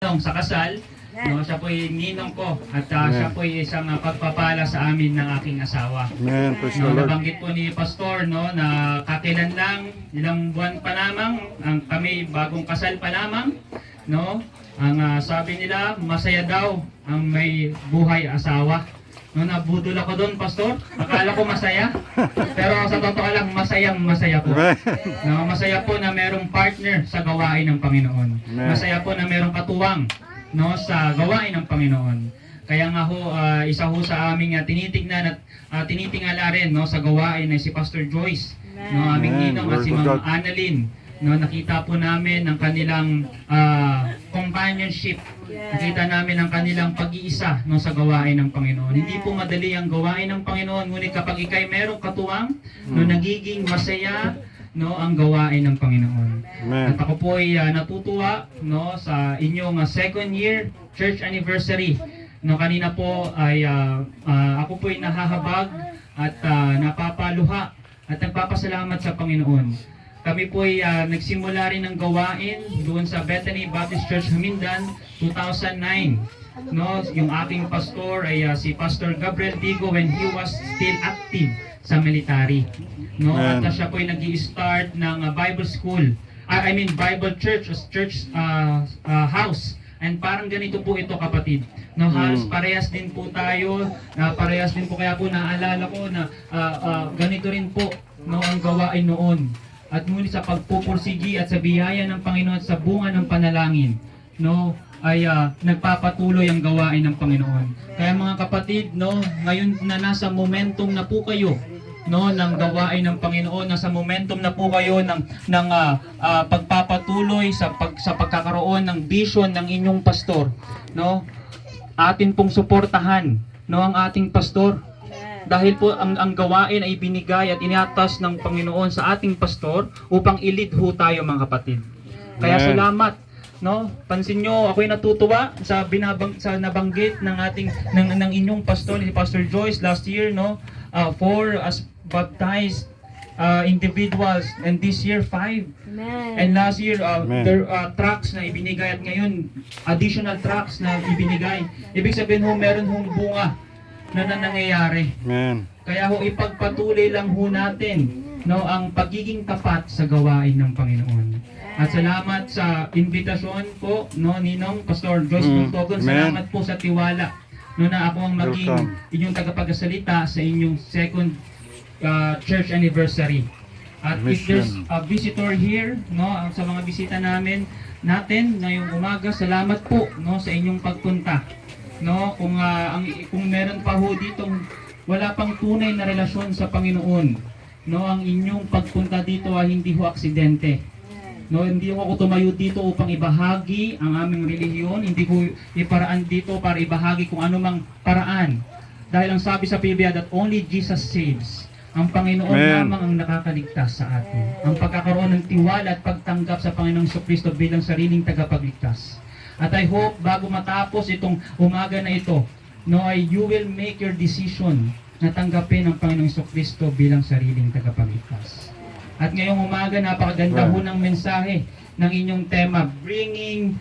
ninong sa kasal. No, siya po ay ninong ko at siya po ay isang pagpapala sa amin ng aking asawa. Amen. Praise the No, Lord. nabanggit po ni Pastor no na kakilan lang, ilang buwan pa lamang, ang kami bagong kasal pa lamang, no. Ang sabi nila, masaya daw ang may buhay asawa. No, nabudol ako doon, Pastor. Akala ko masaya. Pero sa totoo lang, masaya po. Amen. No, masaya po na merong partner sa gawain ng Panginoon. Amen. Masaya po na merong katuwang no sa gawain ng Panginoon. Kaya nga ho isa ho sa aming tinitingnan at tinitingala rin no sa gawain ay si Pastor Joyce, no aming Amen. ninong at si Glory to Ma'am God. Annalyn. No, nakita po namin ang kanilang companionship. Nakita namin ang kanilang pag-iisa no sa gawain ng Panginoon. Hindi po madali ang gawain ng Panginoon, ngunit kapag ikay merong katuwang, no nagiging masaya no ang gawain ng Panginoon. Amen. At ako po ay natutuwa no sa inyong second year church anniversary. No kanina po ay ako po ay nahahabag at napapaluha at nagpapasalamat sa Panginoon. Kami po ay nagsimula rin ng gawain doon sa Bethany Baptist Church Hamindan 2009. No, yung aking pastor ay si Pastor Gabriel Digo when he was still active sa military. No, Amen. at siya po ay nag-i-start ng Bible school. I mean Bible church, house. And parang ganito po ito, kapatid. No, halos parehas din po tayo, parehas din po, kaya po naalala ko na ganito rin po no ang gawain noon. At ngunit sa pagpupursigi at sa biyaya ng Panginoon at sa bunga ng panalangin, no, ay nagpapatuloy ang gawain ng Panginoon. Kaya mga kapatid, no, ngayon na nasa momentum na po kayo, no, ng gawain ng Panginoon, nasa momentum na po kayo ng pagpapatuloy sa pagkakaroon ng vision ng inyong pastor, no. Atin pong suportahan, no, ang ating pastor. Dahil po ang gawain ay binigay at iniatas ng Panginoon sa ating pastor upang i-lead ho tayo, mga kapatid. Kaya Amen. salamat, no? Pansin nyo, ako'y natutuwa sa nabanggit ng inyong pastor, si Pastor Joyce last year, no? 4 as baptized individuals, and this year 5. And last year Amen. there tracts na ibinigay, at ngayon additional tracts na ibinigay. Ibig sabihin ho, meron hong bunga na nangyayari. Amen. Kaya ho, ipagpatuloy lang ho natin no ang pagiging tapat sa gawain ng Panginoon. At salamat sa invitasyon po, no, Ninong Pastor Joyce Montogon. Amen. Salamat po sa tiwala no na ako ang maging Welcome. inyong tagapagsalita sa inyong second church anniversary. At if there's a visitor here, no, sa mga bisita natin ngayong umaga, salamat po no sa inyong pagpunta. No, kung meron pa ho ditong wala pang tunay na relasyon sa Panginoon, no, ang inyong pagpunta dito ay hindi ho aksidente. No, hindi ho ako tumayo dito upang ibahagi ang aming relihiyon, hindi ko iparaan dito para ibahagi kung anumang paraan. Dahil ang sabi sa Biblia that only Jesus saves. Ang Panginoon Amen. lamang ang nakakaligtas sa atin. Ang pagkakaroon ng tiwala at pagtanggap sa Panginoong Kristo bilang sariling tagapagligtas. At I hope bago matapos itong umaga na ito, no, ay you will make your decision na tanggapin ang Panginoong Kristo bilang sariling tagapagligtas. At ngayong umaga, napakaganda ho ng mensahe ng inyong tema, bringing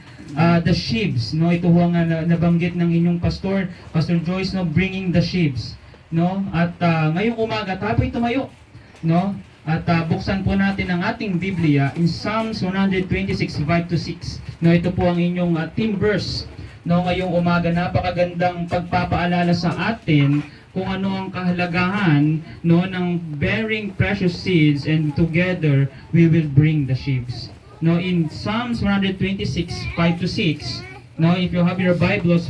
the sheaves. No, ito ho ang nabanggit ng inyong pastor, Pastor Joyce, no, bringing the sheaves. No, at ngayong umaga, tapoy tumayo, no. At buksan po natin ang ating Biblia in Psalms 126:5-6. No, ito po ang inyong theme verse. No, ngayong umaga, napakagandang pagpapaalala sa atin kung ano ang kahalagahan no ng bearing precious seeds, and together we will bring the sheaves. No, in Psalms 126:5-6, no, if you have your Bible,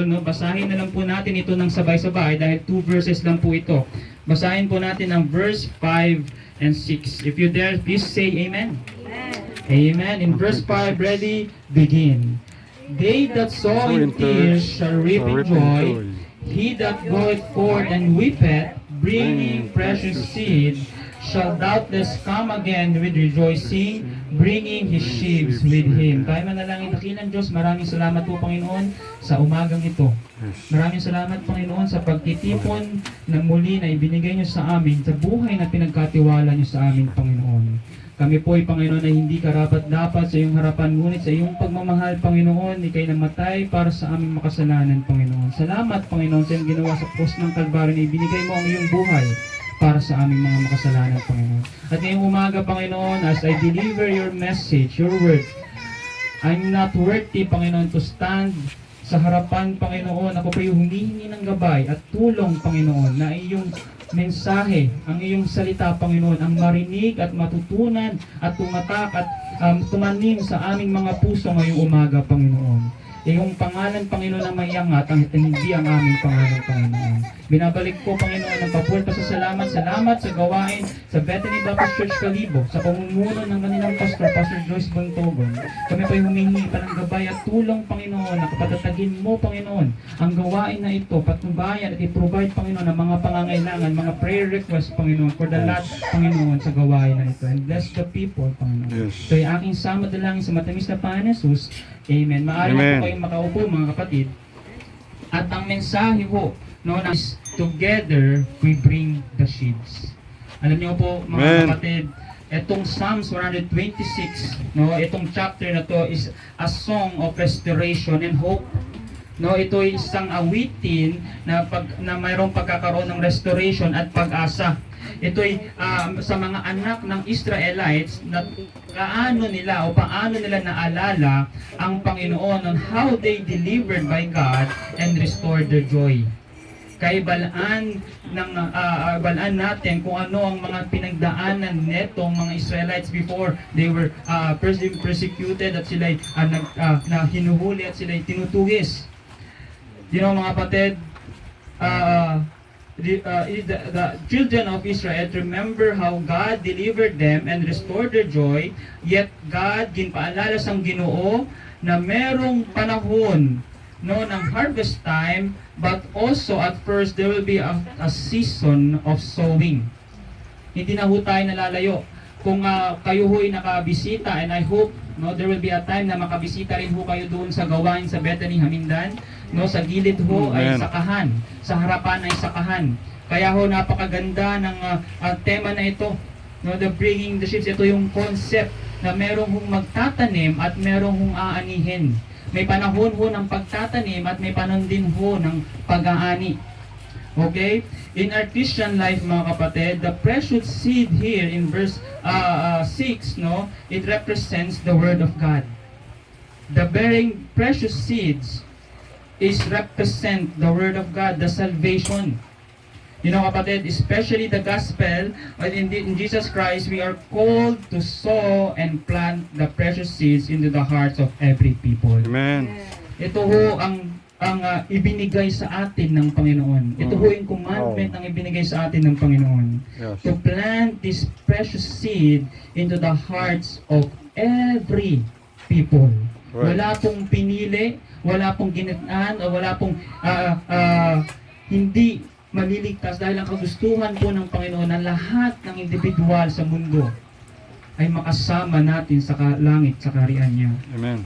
no, basahin na lang po natin ito ng sabay-sabay dahil 2 verses lang po ito. Basahin po natin ang verse 5 and 6. If you dare, please say amen. Amen. In verse 5, ready, begin. They that sow in tears shall reap in joy. He that goeth forth and weepeth, bringing precious seed, shall doubtless come again with rejoicing, bringing his sheaves with him. Tayo manalangin, dakilang Diyos, maraming salamat po, Panginoon, sa umagang ito. Maraming salamat, Panginoon, sa pagtitipon na muli na ibinigay niyo sa amin, sa buhay na pinagkatiwala niyo sa amin, Panginoon. Kami po ay Panginoon ay hindi karapat-dapat sa iyong harapan, ngunit sa iyong pagmamahal, Panginoon, ikay namatay para sa aming makasalanan, Panginoon. Salamat, Panginoon, sa iyong ginawa sa cross ng Kalbaryo na ibinigay mo ang iyong buhay para sa aming mga makasalanan, Panginoon. At ngayong umaga, Panginoon, as I deliver your message, your word, I'm not worthy, Panginoon, to stand sa harapan, Panginoon. Ako po yung humihingi ng gabay at tulong, Panginoon, na iyong mensahe, ang iyong salita, Panginoon, ang marinig at matutunan at tumatak at tumanim sa aming mga puso ngayong umaga, Panginoon. Iyong pangalan, Panginoon, na maiangat ang hindi ang aming pangalan, Panginoon. Binabalik ko, Panginoon, ang papuri pa sa salamat sa gawain sa Bethany Baptist Church Kalibo, sa pamumuno ng kanilang pastor, Pastor Joyce Bontogon. Kami po'y humingi pa ng gabay at tulong, Panginoon, na kapatatagin mo, Panginoon, ang gawain na ito, patnubayan at i-provide, Panginoon, ang mga pangangailangan, mga prayer requests, Panginoon, for the lahat, Panginoon, sa gawain na ito. And bless the people, Panginoon. Yes. So, yung aking sama dalangin sa matamis na Panginoon Jesus. Amen. Maaari na po kayong makaupo, mga kapatid. At ang mensahe po, no, is together we bring the sheaves. Alam niyo po, mga kapatid, itong Psalms 126, no, itong chapter na to is a song of restoration and hope. No, ito ay isang awitin na mayroong pagkakaroon ng restoration at pag-asa. Ito ay sa mga anak ng Israelites na paano nila naalala ang Panginoon on how they delivered by God and restored their joy. Kay balaan natin kung ano ang mga pinagdaanan netong mga Israelites before they were persecuted at sila na hinuhuli at sila tinutugis. You know, mga kapatid, the children of Israel remember how God delivered them and restored their joy, yet God ginpaalala sang Ginoo na merong panahon, no, ng harvest time, but also at first there will be a season of sowing. Hindi na ho tayo nalalayo. Kung kayo ho'y nakabisita, and I hope, no, there will be a time na makabisita rin ho kayo doon sa gawain sa Bethany Hamindan. No, sa gilid ho ay sakahan, sa harapan ay sakahan. Kaya ho napakaganda ng tema na ito, no, the bringing the sheaves. Ito yung concept na merong hong magtatanim at merong hong aanihin. May panahon ho ng pagtatanim at may panahon din ho ng pag-aani. Okay? In our Christian life, mga kapatid, the precious seed here in verse 6, no, it represents the Word of God. The bearing precious seeds is represent the Word of God, the salvation. You know, kapatid, especially the gospel, in Jesus Christ, we are called to sow and plant the precious seeds into the hearts of every people. Amen. Ito ho ang ibinigay sa atin ng Panginoon. Ito ho yung commandment ang ibinigay sa atin ng Panginoon. Yes. To plant this precious seed into the hearts of every people. Right. Wala pong pinili, wala pong ginitnaan, o wala pong hindi maliligtas dahil ang kagustuhan po ng Panginoon na lahat ng individual sa mundo ay makasama natin sa langit, sa kaharian niya. Amen.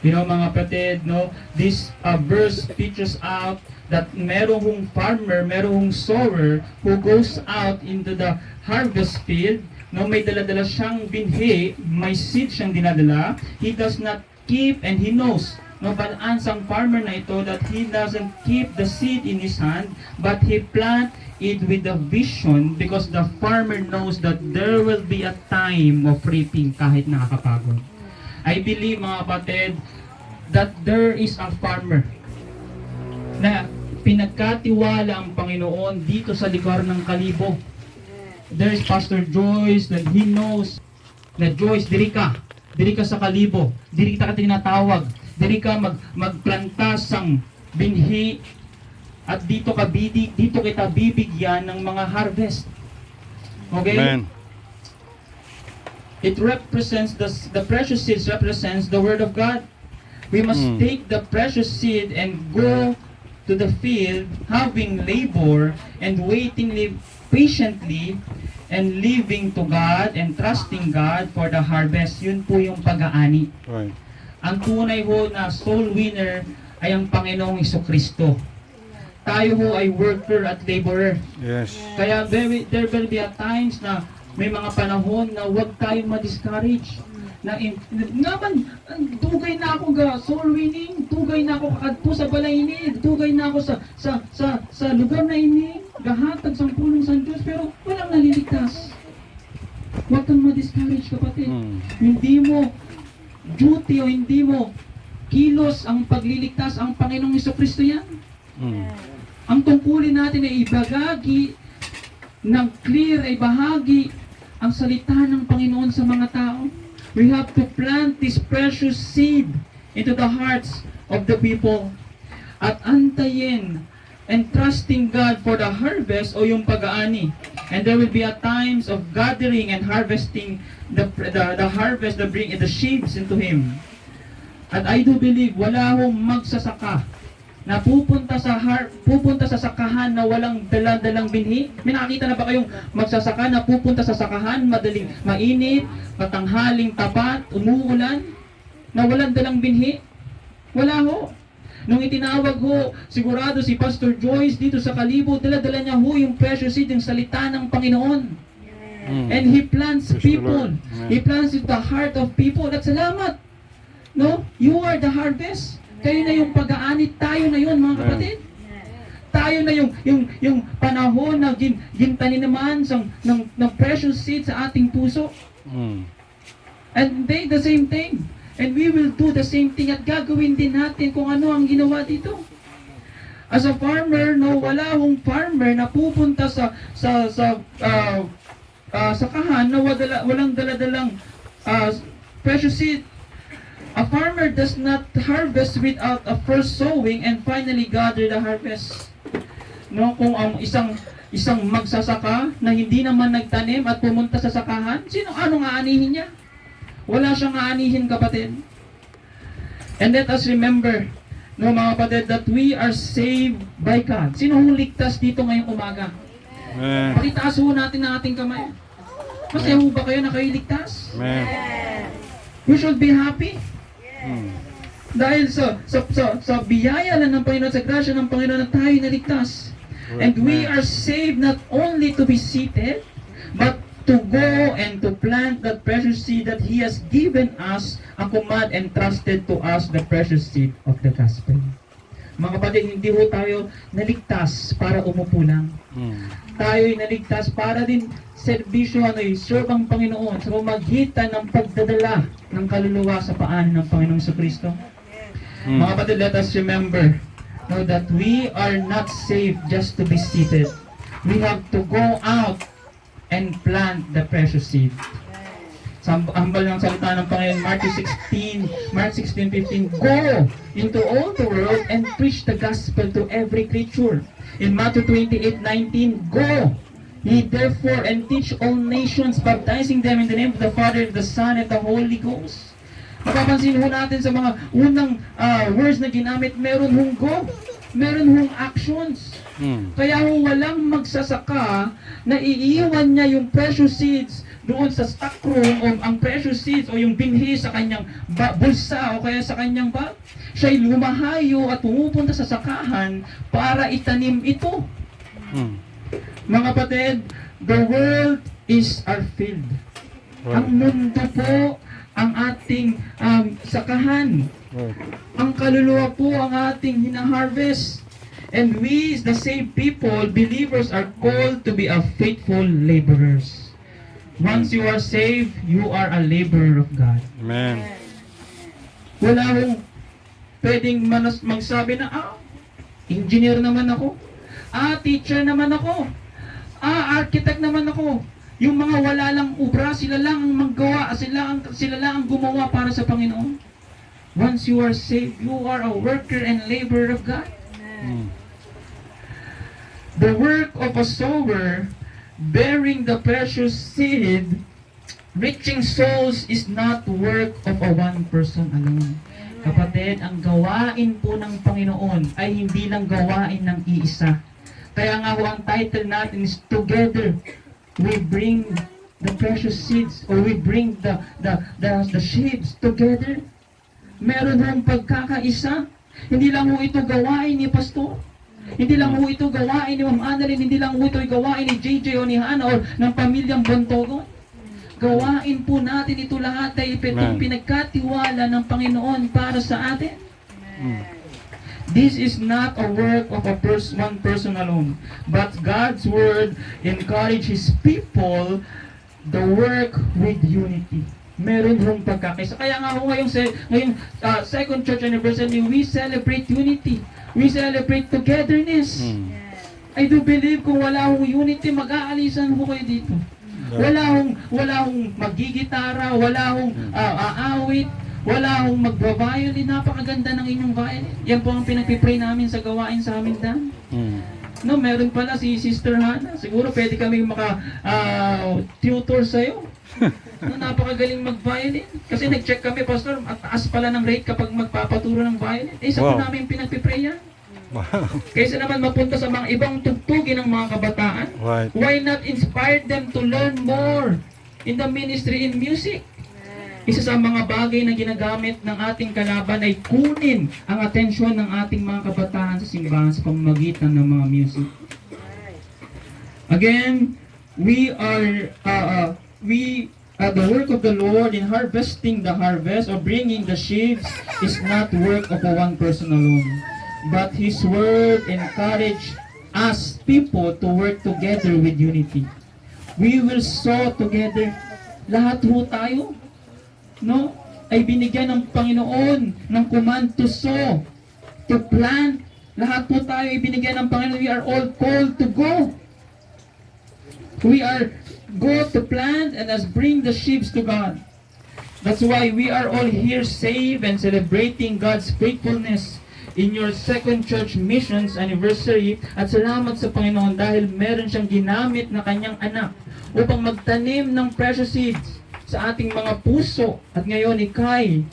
You know, mga kapatid, no, this verse teaches out that merong hong farmer, merong hong sower who goes out into the harvest field, no, may dala-dala siyang binhi, may seed siyang dinadala. He does not keep, and he knows, no, balaan sang farmer na ito that he doesn't keep the seed in his hand, but he plant it with the vision, because the farmer knows that there will be a time of reaping kahit nakakapagod. I believe, mga kapatid, that there is a farmer na pinagkatiwala ang Panginoon dito sa lugar ng Kalibo. There is Pastor Joyce that he knows na Joyce, diri ka sa Kalibo, diri kita ka tinatawag, diri ka magplanta sang binhi at dito kita bibigyan ng mga harvest. Okay? Amen. It represents the precious seeds represents the Word of God. We must take the precious seed and go to the field, having labor and waiting patiently and living to God and trusting God for the harvest. Yun po yung pag-aani. Right. Ang tunay ho na soul winner ay ang Panginoong Jesucristo. Tayo ho ay worker at laborer. Yes. Kaya there will be a times na may mga panahon na huwag tayong ma-discourage. Naman, dugay na ako ga soul winning, dugay na ako kakadto sa balay ini, dugay na ako sa lugar na ini, gahatag sa pulong sa Diyos, pero walang naliligtas. Huwag kang ma-discourage, kapatid. Hindi mo duty o hindi mo kilos ang pagliligtas ang Panginoong Jesucristo yan. Ang tungkulin natin ay ibagagi ng clear, ay bahagi ang salita ng Panginoon sa mga tao. We have to plant this precious seed into the hearts of the people at antayin and trusting God for the harvest o yung pag-aani. And there will be a times of gathering and harvesting the harvest, the sheaves into Him. At I do believe wala hong magsasaka na pupunta sa sakahan na walang dala-dalang binhi. May nakakita na ba kayong magsasaka na pupunta sa sakahan, madaling mainit, matanghaling tapat, umuulan, na walang dalang binhi? Wala ho. Nung itinawag ho, sigurado si Pastor Joyce dito sa Kalibo, dala-dala niya ho yung precious seed, yung salita ng Panginoon. And He plants people. He plants in the heart of people. At salamat. No? You are the harvest. Kayo na yung pag-aani, tayo na yun, mga kapatid. Tayo na yung panahon na gintanin naman ng precious seed sa ating puso. And they the same thing. And we will do the same thing at gagawin din natin kung ano ang ginawa dito. As a farmer, no, wala hong farmer na pupunta sa sakahan na walang dala-dalang precious seed. A farmer does not harvest without a first sowing and finally gather the harvest. No, kung ang isang magsasaka na hindi naman nagtanim at pumunta sa sakahan, anong aanihin niya? Wala siyang aanihin, kapatid. And let us remember, no, mga kapatid, that we are saved by God. Sino hong ligtas dito ngayong umaga? Pakitaas ho natin ang ating kamay. Masaya ho ba kayo na kayo ligtas? We should be happy. Dahil sa biyaya lang ng Panginoon, sa grasya ng Panginoon na tayo naligtas. And we are saved not only to be seated, but to go and to plant that precious seed that He has given us a command and trusted to us the precious seed of the gospel. Mga kapatid, hindi ho tayo naligtas para umupo lang. Tayo'y naligtas para din serbisyo, serve ang Panginoon sa pamagitan ng pagdadala ng kaluluwa sa paan ng Panginoong Jesucristo. Mga kapatid, let us remember, no, that we are not saved just to be seated. We have to go out and plant the precious seed. Sa hambal ng salita ng Panginoon, Mark 16:15, go into all the world and preach the gospel to every creature. In Matthew 28:19, go ye therefore and teach all nations, baptizing them in the name of the Father, the Son, and the Holy Ghost. Mapapansin ho natin sa mga unang words na ginamit, meron hong go, meron hong actions. Kaya ho walang magsasaka na iiwan niya yung precious seeds doon sa stockroom, o ang precious seeds o yung binhi sa kanyang bulsa o kaya sa kanyang bag. Siya'y lumahayo at pumupunta sa sakahan para itanim ito. Mga kapatid, the world is our field. Ang mundo po ang ating sakahan. Ang kaluluwa po ang ating hinaharvest. And we, the saved people, believers, are called to be a faithful laborers. Once you are saved, you are a laborer of God. Amen. Wala hong pwedeng magsabi na, engineer naman ako. Teacher naman ako. Architect naman ako. Yung mga wala lang ubra, sila lang ang maggawa, sila lang ang gumawa para sa Panginoon. Once you are saved, you are a worker and laborer of God. The work of a sower, bearing the precious seed, reaching souls, is not work of a one person alone. Kapatid, ang gawain po ng Panginoon ay hindi lang gawain ng iisa. Kaya nga ang title natin is Together We Bring the Precious Seeds, or we bring the sheaves together. Meron hong pagkakaisa. Hindi lang ho ito gawain ni Pastor. Hindi lang ho ito gawain ni Ma'am Annalyn, hindi lang ho ito gawain ni JJ o ni Hannah o ng pamilyang Bontogon. Gawain po natin ito lahat dahil itong pinagkatiwala ng Panginoon para sa atin. This is not a work of one person alone, but God's word encourages people the work with unity. Meron hong pagkakaisa. Kaya nga ho ngayong second church anniversary, we celebrate unity. We celebrate togetherness. I do believe kung wala hong unity, mag-aalisan ho kayo dito. Wala hong magigitara, wala hong aawit, wala hong magbabiolin. Napakaganda ng inyong violin. Yan po ang pinagpipray namin sa gawain sa amin dan. No, meron pala si Sister Hannah. Siguro pwede kami tutor sa'yo. No, napakagaling mag-violin. Kasi nag-check kami, Pastor, at taas pala ng rate kapag magpapaturo ng violin. Isa po namin pinagpipray yan. Kaysa naman mapunta sa mga ibang tugtugin ng mga kabataan, why not inspire them to learn more in the ministry in music? Isa sa mga bagay na ginagamit ng ating kalaban ay kunin ang atensyon ng ating mga kabataan sa simbahan sa pamamagitan ng mga music. Again, the work of the Lord in harvesting the harvest or bringing the sheaves is not work of one person alone, but His word encourage us people to work together with unity. We will sow together. Lahat ho tayo, no, ay binigyan ng Panginoon ng command to sow, to plant. Lahat po tayo ay binigyan ng Panginoon. We are all called to go. We are go to plant and as bring the sheaves to God. That's why we are all here saved and celebrating God's faithfulness in your second church missions anniversary. At salamat sa Panginoon dahil meron siyang ginamit na kanyang anak upang magtanim ng precious seeds sa ating mga puso. At ngayon, ikay,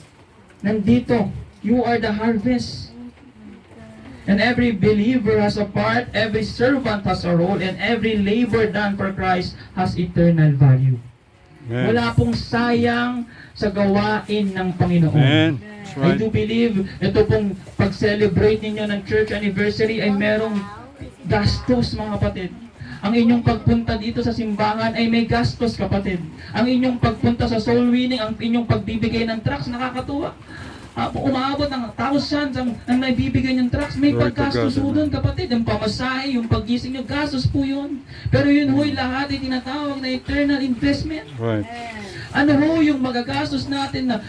nandito. You are the harvest. And every believer has a part, every servant has a role, and every labor done for Christ has eternal value. Amen. Wala pong sayang sa gawain ng Panginoon. Amen. Right. I do believe, ito pong pag-celebrate ninyo ng church anniversary ay merong gastos, mga kapatid. Ang inyong pagpunta dito sa simbahan ay may gastos, kapatid. Ang inyong pagpunta sa soul winning, ang inyong pagbibigay ng tracts, nakakatuwa. Umaabot ng thousands ang naibibigay ng tracts. May paggastos po doon, kapatid. Ang pamasahe, yung paggising nyo, gastos po yun. Pero yun ho'y lahat ay tinatawag na eternal investment. Right. Ano ho yung magagastos natin na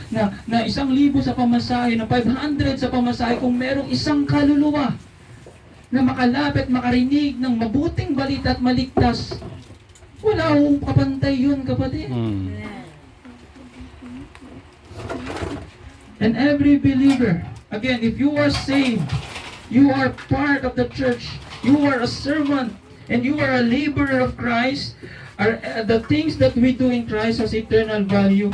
1,000 sa pamasahe, na 500 sa pamasahe, kung merong isang kaluluwa na makalapit, makarinig ng mabuting balita at maligtas. Wala hong kapantay yun, kapatid. And every believer, again, if you are saved, you are part of the church, you are a servant, and you are a laborer of Christ, the things that we do in Christ has eternal value.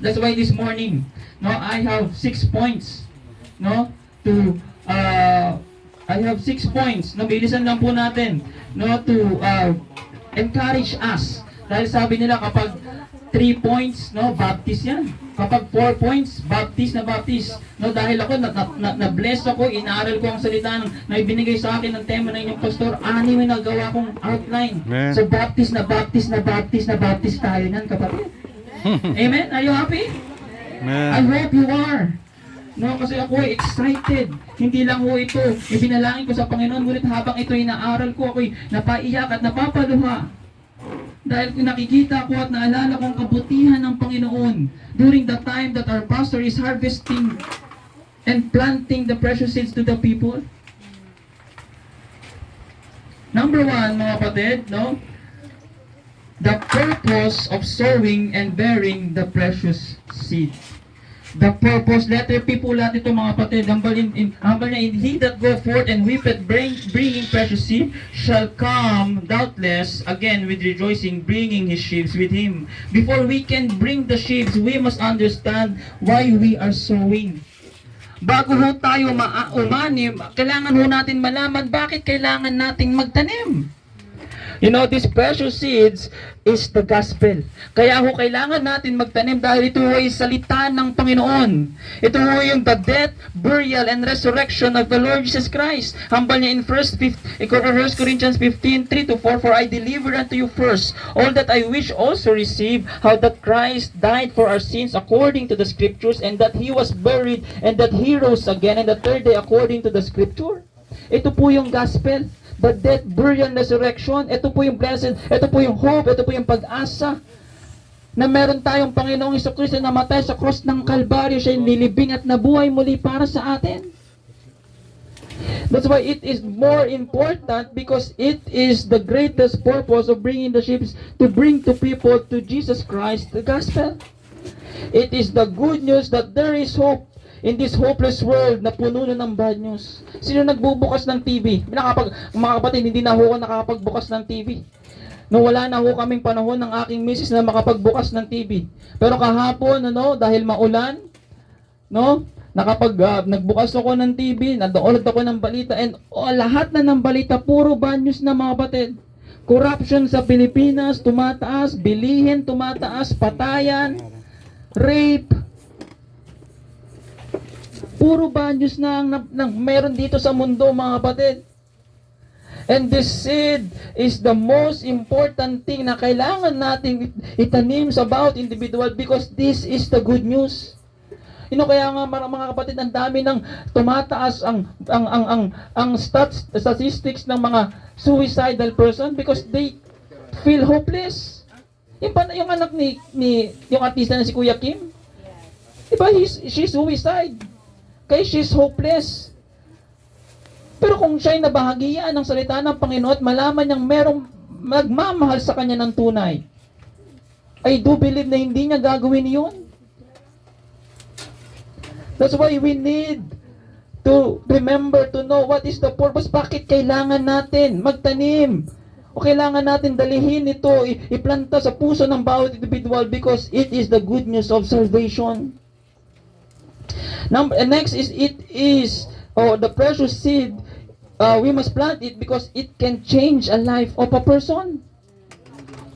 That's why this morning, no, I have 6 points, no, I have 6 points. No, bilisan lang po natin, no, to encourage us. Dahil sabi nila kapag 3 points, no, baptist yan. Kapag 4 points, baptist na baptist. No, dahil ako, na-bless ako, inaaral ko ang salita na ibinigay sa akin ng tema ng inyong pastor, 6 yung nagawa kong outline. Man. So, baptist na baptist na baptist na baptist tayo nan, kapatid. Amen? Are you happy? Man. I hope you are. No, kasi ako ay excited. Hindi lang ho ito, ibinalangin ko sa Panginoon, ngunit habang ito inaaral ko, ako'y napaiyak at napapaluha. Dahil nakikita ko at naalala ko ang kabutihan ng Panginoon during the time that our pastor is harvesting and planting the precious seeds to the people. Number 1, mga kapatid, no? The purpose of sowing and bearing the precious seed. The purpose, letter P po lahat ito, mga kapatid. Humble niya, he that go forth and weepeth, bringing precious seed, shall come, doubtless, again with rejoicing, bringing his sheaves with him. Before we can bring the sheaves, we must understand why we are sowing. Bago ho tayo umanim, kailangan ho natin malaman bakit kailangan nating magtanim. You know, these precious seeds is the gospel. Kaya ho, kailangan natin magtanim dahil ito ho ay salita ng Panginoon. Ito ho yung the death, burial, and resurrection of the Lord Jesus Christ. Hambal niya in 1 Corinthians 15, 3-4, For I delivered unto you first all that I wish also receive, how that Christ died for our sins according to the Scriptures, and that He was buried, and that He rose again, and the third day according to the Scripture. Ito po yung gospel. The death, burial, and resurrection. Ito po yung blessed. Ito po yung hope. Ito po yung pag-asa na meron tayong Panginoong Jesucristo na namatay sa cross ng Kalbaryo. Siya yung nilibing at nabuhay muli para sa atin. That's why it is more important, because it is the greatest purpose of bringing the sheep to bring to people to Jesus Christ, the gospel. It is the good news that there is hope in this hopeless world na puno na ng bad news. Sino nagbubukas ng TV? Mga kapatid, hindi na ho ako nakakapagbukas ng TV. No, wala na ho kaming panahon ng aking misis na makapagbukas ng TV. Pero kahapon, dahil maulan, nagbukas ako ng TV, nadoonload ako ng balita, and lahat na ng balita, puro bad news na, mga kapatid. Corruption sa Pilipinas, tumataas, bilihin, tumataas, patayan, rape, puro bad news na meron dito sa mundo, mga kapatid. And this seed is the most important thing na kailangan nating itanim sa bawat individual, because this is the good news. Kaya nga mga kapatid, ang dami ng tumataas ang statistics ng mga suicidal person because they feel hopeless. Yung anak ni yung artista na si Kuya Kim, diba, she's suicide. Kaya she's hopeless. Pero kung siya'y nabahagian ng salita ng Panginoon at malaman niyang merong magmamahal sa kanya ng tunay, I do believe na hindi niya gagawin yun. That's why we need to remember to know what is the purpose. Bakit kailangan natin magtanim? O kailangan natin dalihin ito, iplanta sa puso ng bawat individual, because it is the good news of salvation. Next is the precious seed. We must plant it because it can change a life of a person.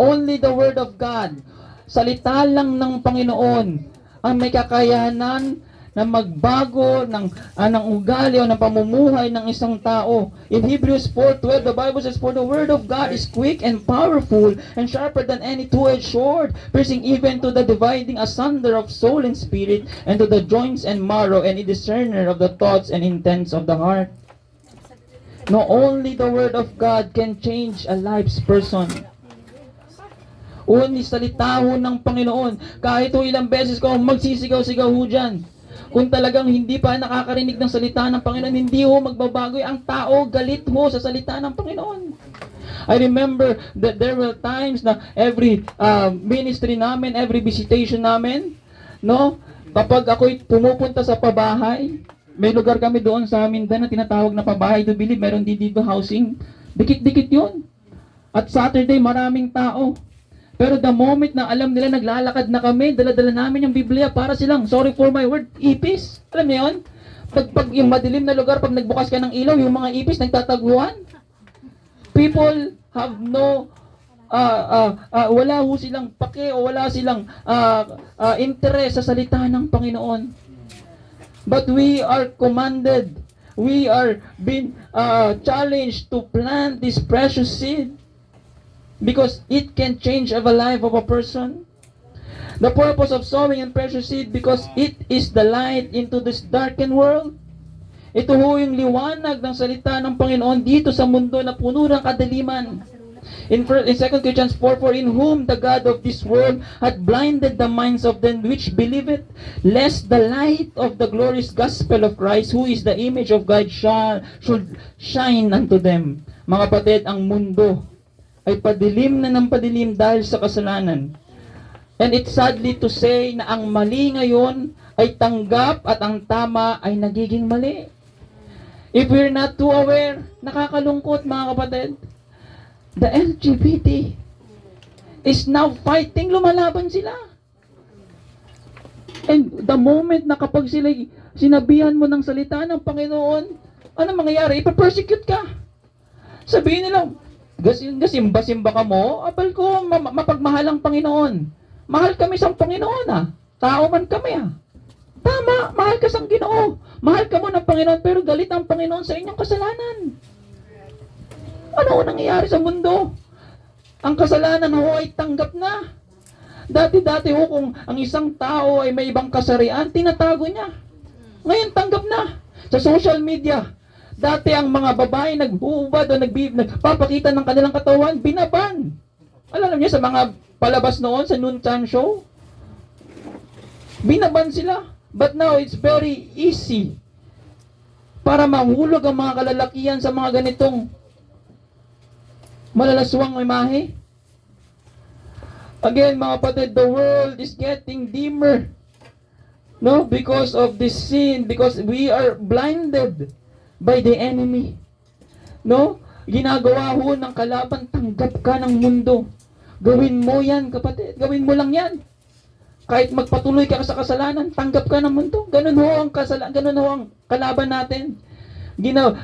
Only the Word of God, salita lang ng Panginoon, ang may kakayanan na magbago ng ugali o ng pamumuhay ng isang tao. In Hebrews 4:12, the Bible says, For the Word of God is quick and powerful and sharper than any two-edged sword, piercing even to the dividing asunder of soul and spirit, and to the joints and marrow, and a discerner of the thoughts and intents of the heart. No, only the Word of God can change a life's person. Only salita ho ng Panginoon. Kahit ho ilang beses ko magsisigaw-sigaw ho dyan, kung talagang hindi pa nakakarinig ng salita ng Panginoon, hindi ho magbabago. Ang tao galit ho sa salita ng Panginoon. I remember that there were times na every ministry namin, every visitation namin, kapag ako'y pumupunta sa pabahay, may lugar kami doon sa Mindanao na tinatawag na pabahay to believe, meron dito housing, dikit-dikit yun. At Saturday, maraming tao. Pero the moment na alam nila naglalakad na kami, dala-dala namin yung Biblia para silang, sorry for my word, ipis. Alam niyo yun? Pag yung madilim na lugar, pag nagbukas ka ng ilaw, yung mga ipis nagtataguan. People have no, wala ho silang pake o wala silang interest sa salita ng Panginoon. But we are commanded, we are being challenged to plant this precious seed, because it can change the life of a person. The purpose of sowing and precious seed, because it is the light into this darkened world. Ito ho yung liwanag ng salita ng Panginoon dito sa mundo na puno ng kadaliman. In 2 Corinthians 4:4, in whom the God of this world hath blinded the minds of them which believe it, lest the light of the glorious gospel of Christ, who is the image of God, should shine unto them. Mga kapatid, ang mundo ay padilim na ng padilim dahil sa kasalanan. And it's sadly to say na ang mali ngayon ay tanggap at ang tama ay nagiging mali. If we're not too aware, nakakalungkot, mga kapatid. The LGBT is now fighting, lumalaban sila. And the moment na kapag sila sinabihan mo ng salita ng Panginoon, ano mangyayari? Ipa-persecute ka. Sabihin nila, Gasimba-simba ka mo, abal ko, mapagmahal ang Panginoon. Mahal kami sa Panginoon Tao man kami Tama, mahal ka sa Ginoo. Mahal ka mo ng Panginoon, pero galit ang Panginoon sa inyong kasalanan. Ano ang nangyayari sa mundo? Ang kasalanan ay tanggap na. Dati-dati kung ang isang tao ay may ibang kasarian, tinatago niya. Ngayon tanggap na. Sa social media, dati ang mga babae nag-uubad o nagpapakita ng kanilang katawan, binaban. Alam niyo sa mga palabas noon sa noontime show, binaban sila. But now it's very easy para mahulog ang mga kalalakihan sa mga ganitong malalaswang imahe. Again, mga kapatid, the world is getting dimmer. No, because of this sin, because we are blinded by the enemy. No, ginagawa ho ng kalaban, tanggap ka ng mundo. Gawin mo yan, kapatid. Gawin mo lang yan. Kahit magpatuloy ka sa kasalanan, tanggap ka ng mundo. Ganun ho ang kalaban natin.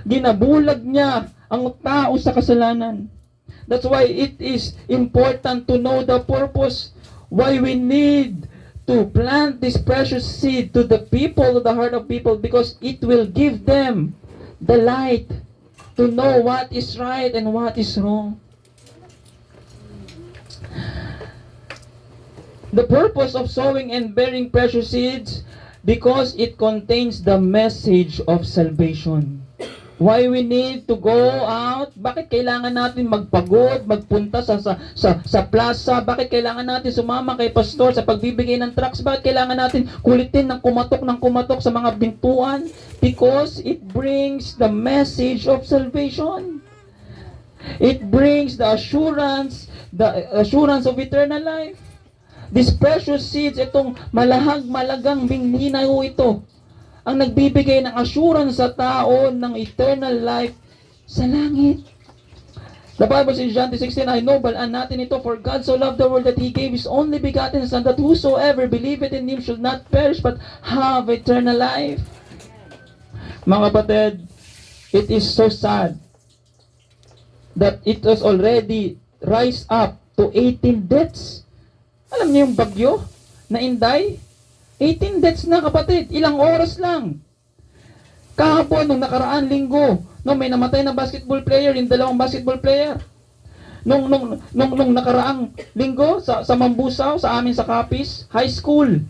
Ginabulag niya ang tao sa kasalanan. That's why it is important to know the purpose why we need to plant this precious seed to the people, to the heart of people, because it will give them the light to know what is right and what is wrong. The purpose of sowing and bearing precious seeds, because it contains the message of salvation. Why we need to go out? Bakit kailangan natin magpagod, magpunta sa plaza? Bakit kailangan natin sumama kay pastor sa pagbibigay ng tracts? Bakit kailangan natin kulitin ng kumatok sa mga bintuan? Because it brings the message of salvation. It brings the assurance of eternal life. These precious seeds, itong malagang binhina ito, ang nagbibigay ng assurance sa tao ng eternal life sa langit. The Bible says in John 16, I know, balaan natin ito, for God so loved the world that He gave His only begotten Son, that whosoever believeth in Him should not perish, but have eternal life. Mga kapatid, it is so sad that it was already rise up to 18 deaths. Alam niyo yung bagyo na Inday? 18 deaths na, kapatid. Ilang oras lang. Kahapon, nung nakaraan linggo, may namatay na basketball player, yung 2 basketball player. Nung nakaraang linggo, sa Mambusaw, sa amin sa Capiz, high school.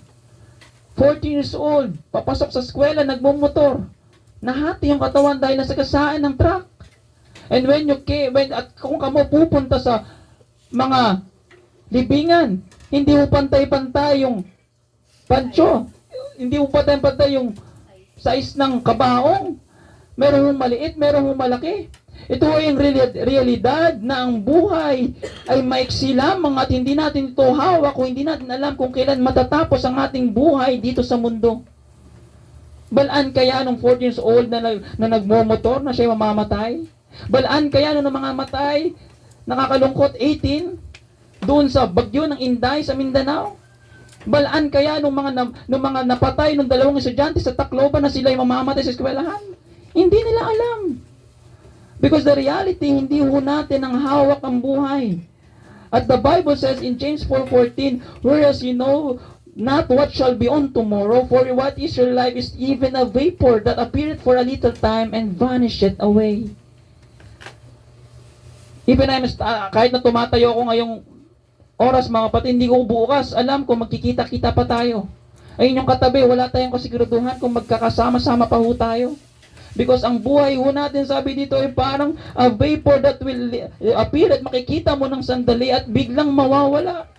14 years old, papasok sa eskwela, nagmumotor. Nahati yung katawan dahil nasagasaan ng truck. And kung kamo pupunta sa mga libingan, hindi mo pantay-pantay yung pancho. Hindi mo pantay-pantay yung size ng kabaong. Meron mong maliit, meron mong malaki. Ito ay yung realidad na ang buhay ay maiksi lamang at hindi natin ito hawak o hindi natin alam kung kailan matatapos ang ating buhay dito sa mundo. Balaan kaya nung 14 years old na nagmomotor na siya mamamatay? Balaan kaya nung mga matay, nakakalungkot 18, doon sa bagyo ng Inday sa Mindanao? Balaan kaya nung mga napatay nung 2 estudyante sa Tacloban na sila ay mamamatay sa eskwelahan? Hindi nila alam. Because the reality, hindi ho natin ang hawak ang buhay. At the Bible says in James 4:14, whereas you know not what shall be on tomorrow, for what is your life is even a vapor that appeareth for a little time and vanisheth away. Even kahit na tumatayo ako ngayong oras, mga kapatid, hindi ko bukas alam kung magkikita-kita pa tayo. Ayun yung katabi, wala tayong kasiguraduhan kung magkakasama-sama pa ho tayo. Because ang buhay ho natin, sabi dito, ay parang a vapor that will appear at makikita mo ng sandali at biglang mawawala.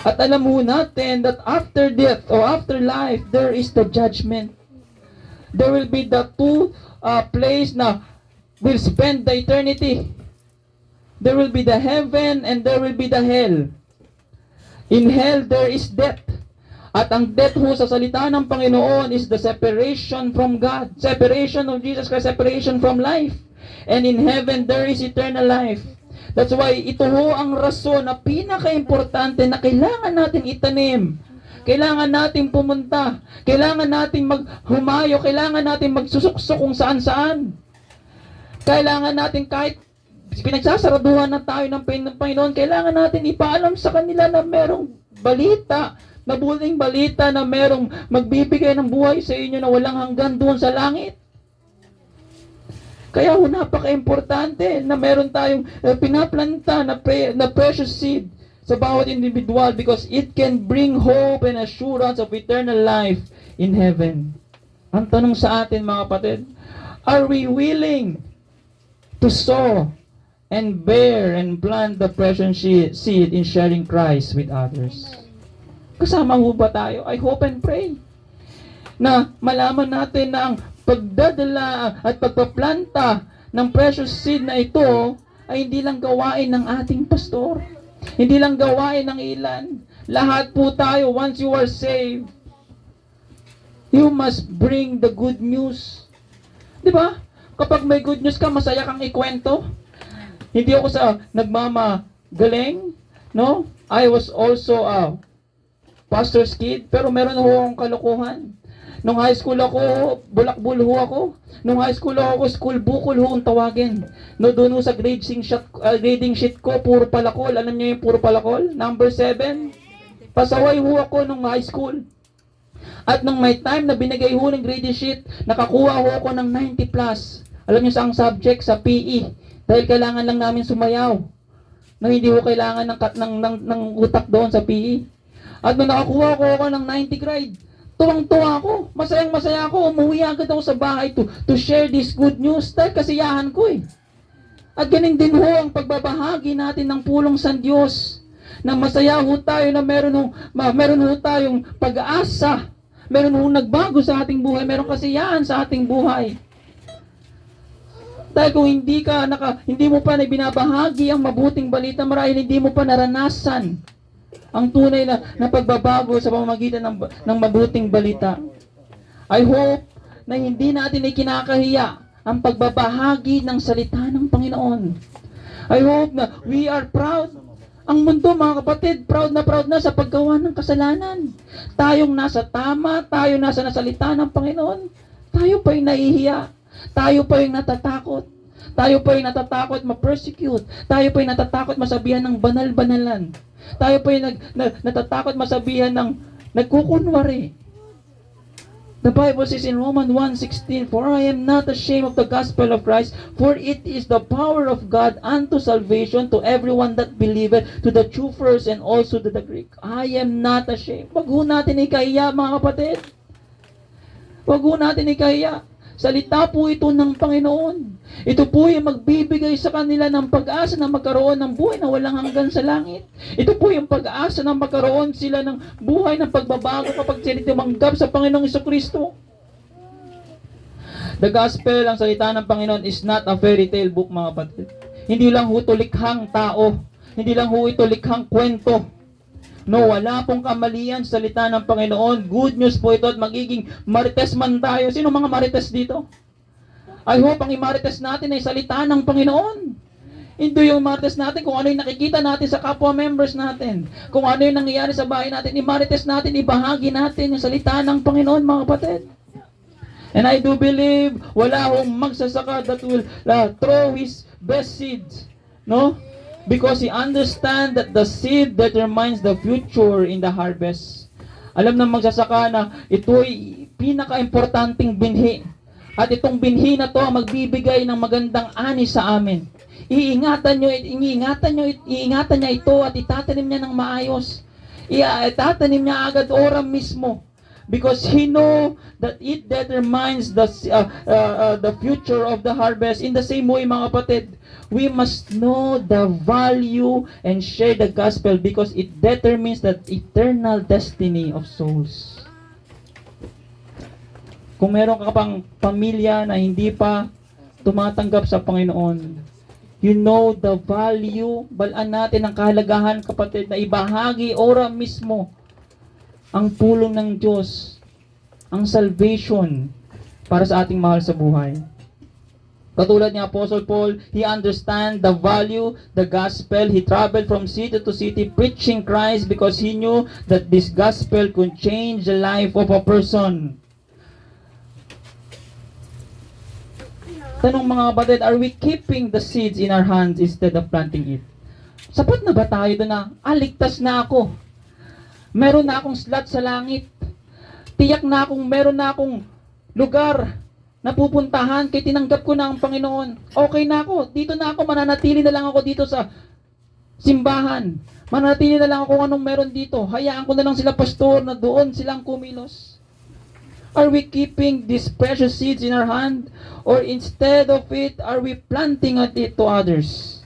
At alam mo natin that after death or after life, there is the judgment. There will be the two place na will spend the eternity. There will be the heaven and there will be the hell. In hell, there is death. At ang death ho sa salita ng Panginoon is the separation from God. Separation of Jesus Christ, separation from life. And in heaven, there is eternal life. That's why ito ho ang rason na pinaka-importante na kailangan natin itanim. Kailangan natin pumunta. Kailangan natin maghumayo. Kailangan natin magsusuksok kung saan-saan. Kailangan natin kahit pinagsasaraduhan na tayo ng Panginoon, kailangan natin ipaalam sa kanila na merong balita, mabuting balita na merong magbibigay ng buhay sa inyo na walang hanggan doon sa langit. Kaya napaka-importante na meron tayong pinaplanta na precious seed sa bawat individual because it can bring hope and assurance of eternal life in heaven. Ang tanong sa atin mga kapatid, are we willing to sow and bear and plant the precious seed in sharing Christ with others? Kasama ho ba tayo? I hope and pray na malaman natin na ang pagdadala at pagpaplanta ng precious seed na ito ay hindi lang gawain ng ating pastor. Hindi lang gawain ng ilan. Lahat po tayo, once you are saved, you must bring the good news. Di ba? Kapag may good news ka, masaya kang ikwento. Hindi ako sa nagmamagaling, no? I was also a pastor's kid, pero meron akong kalokohan. Nung high school ako, bulakbul ho ako. Nung high school ako, school bukol ho ang tawagin. No, doon ho sa grading sheet ko, puro palakol. Alam niyo yung puro palakol? Number 7. Pasaway ho ako nung high school. At nung may time na binigay ho ng grading sheet, nakakuha ho ako ng 90 plus. Alam niyo sa ang subject sa PE. Dahil kailangan lang namin sumayaw. No, hindi ho kailangan ng utak doon sa PE. At nung nakakuha ko ako ng 90 grade, tuwang-tuwa ako, masayang-masaya ako, umuwi agad ako sa bahay to share this good news dahil kasiyahan ko eh. At ganun din ho ang pagbabahagi natin ng pulong sa Diyos na masaya ho tayo na meron ho tayong pag-asa, meron ho nagbago sa ating buhay, meron kasiyahan sa ating buhay. Dahil kung hindi mo pa na binabahagi ang mabuting balita, marahil hindi mo pa naranasan ang tunay na pagbabago sa pamamagitan ng mabuting balita. I hope na hindi natin ikinakahiya ang pagbabahagi ng salita ng Panginoon. I hope na we are proud. Ang mundo, mga kapatid, proud na sa paggawa ng kasalanan. Tayong nasa tama, tayo nasa nasalita ng Panginoon, tayo pa yung nahihiya. Tayo pa yung natatakot. Tayo pa yung natatakot ma-persecute. Tayo pa yung natatakot masabihan ng banal-banalan. Tayo pa yung natatakot masabihan ng nagkukunwari. The Bible says in Romans 1:16, "For I am not ashamed of the gospel of Christ, for it is the power of God unto salvation to everyone that believeth, to the Jew first and also to the Greek." I am not ashamed. Wag ho natin ikahiya, mga kapatid. Wag ho natin ikahiya. Salita po ito ng Panginoon. Ito po yung magbibigay sa kanila ng pag-asa na magkaroon ng buhay na walang hanggan sa langit. Ito po yung pag-asa na magkaroon sila ng buhay ng pagbabago kapag sila tumanggap sa Panginoong Jesucristo. The Gospel, ang salita ng Panginoon, is not a fairy tale book, mga kapatid. Hindi lang ho ito likhang tao. Hindi lang ho ito likhang kwento. No, wala pong kamalian sa salita ng Panginoon. Good news po ito at magiging marites man tayo. Sino mga marites dito? I hope ang imarites natin ay salita ng Panginoon. Hindi yung marites natin kung ano yung nakikita natin sa kapwa members natin. Kung ano yung nangyayari sa bahay natin, imarites natin, ibahagi natin yung salita ng Panginoon, mga kapatid. And I do believe wala hong magsasaka that will throw his best seeds. No? Because he understands that the seed determines the future in the harvest. Alam ng magsasaka na ito'y pinaka-importanting binhi. At itong binhi na to ang magbibigay ng magandang ani sa amin. Iingatan niya ito at itatanim niya ng maayos. Itatanim niya agad oras mismo. Because he know that it determines the future of the harvest. In the same way, mga kapatid, we must know the value and share the gospel because it determines the eternal destiny of souls. Kung meron ka pang pamilya na hindi pa tumatanggap sa Panginoon, you know the value, balaan natin ang kahalagahan, kapatid, na ibahagi ora mismo ang tulong ng Diyos, ang salvation para sa ating mahal sa buhay. Katulad ni Apostle Paul, he understand the value, the gospel. He traveled from city to city preaching Christ because he knew that this gospel could change the life of a person. Tanong mga kapatid, are we keeping the seeds in our hands instead of planting it? Sapat na ba tayo doon na, ligtas na ako. Meron na akong slot sa langit. Tiyak na akong meron na akong lugar na pupuntahan kaya tinanggap ko na ang Panginoon. Okay na ako. Dito na ako. Mananatili na lang ako dito sa simbahan. Mananatili na lang ako kung anong meron dito. Hayaan ko na lang sila pastor na doon silang kumilos. Are we keeping these precious seeds in our hand? Or instead of it, are we planting it to others?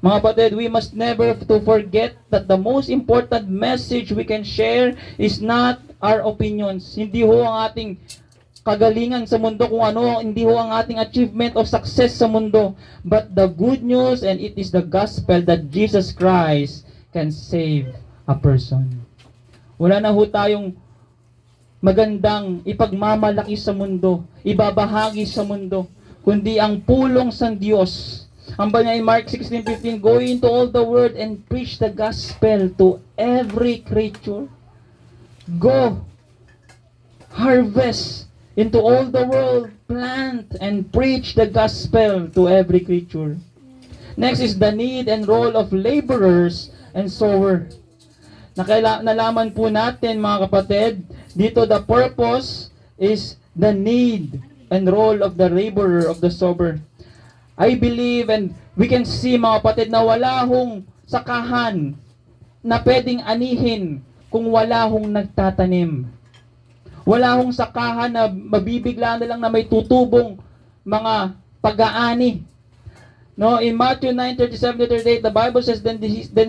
Mga kapatid, we must never to forget that the most important message we can share is not our opinions. Hindi ho ang ating kagalingan sa mundo kung ano, hindi ho ang ating achievement of success sa mundo, but the good news, and it is the gospel that Jesus Christ can save a person. Wala na ho tayong magandang ipagmamalaki sa mundo, ibabahagi sa mundo, kundi ang pulong sa Diyos. Ang banal in Mark 16:15, go into all the world and preach the gospel to every creature. Go, harvest into all the world, plant and preach the gospel to every creature. Next is the need and role of laborers and sower. Nalaman po natin mga kapatid, dito the purpose is the need and role of the laborer, of the sower. I believe and we can see mga kapatid na wala hong sakahan na pwedeng anihin kung wala hong nagtatanim. Wala hong sakahan na mabibigla na lang na may tutubong mga pag-aani. No, in Matthew 9:37-38, the Bible says, then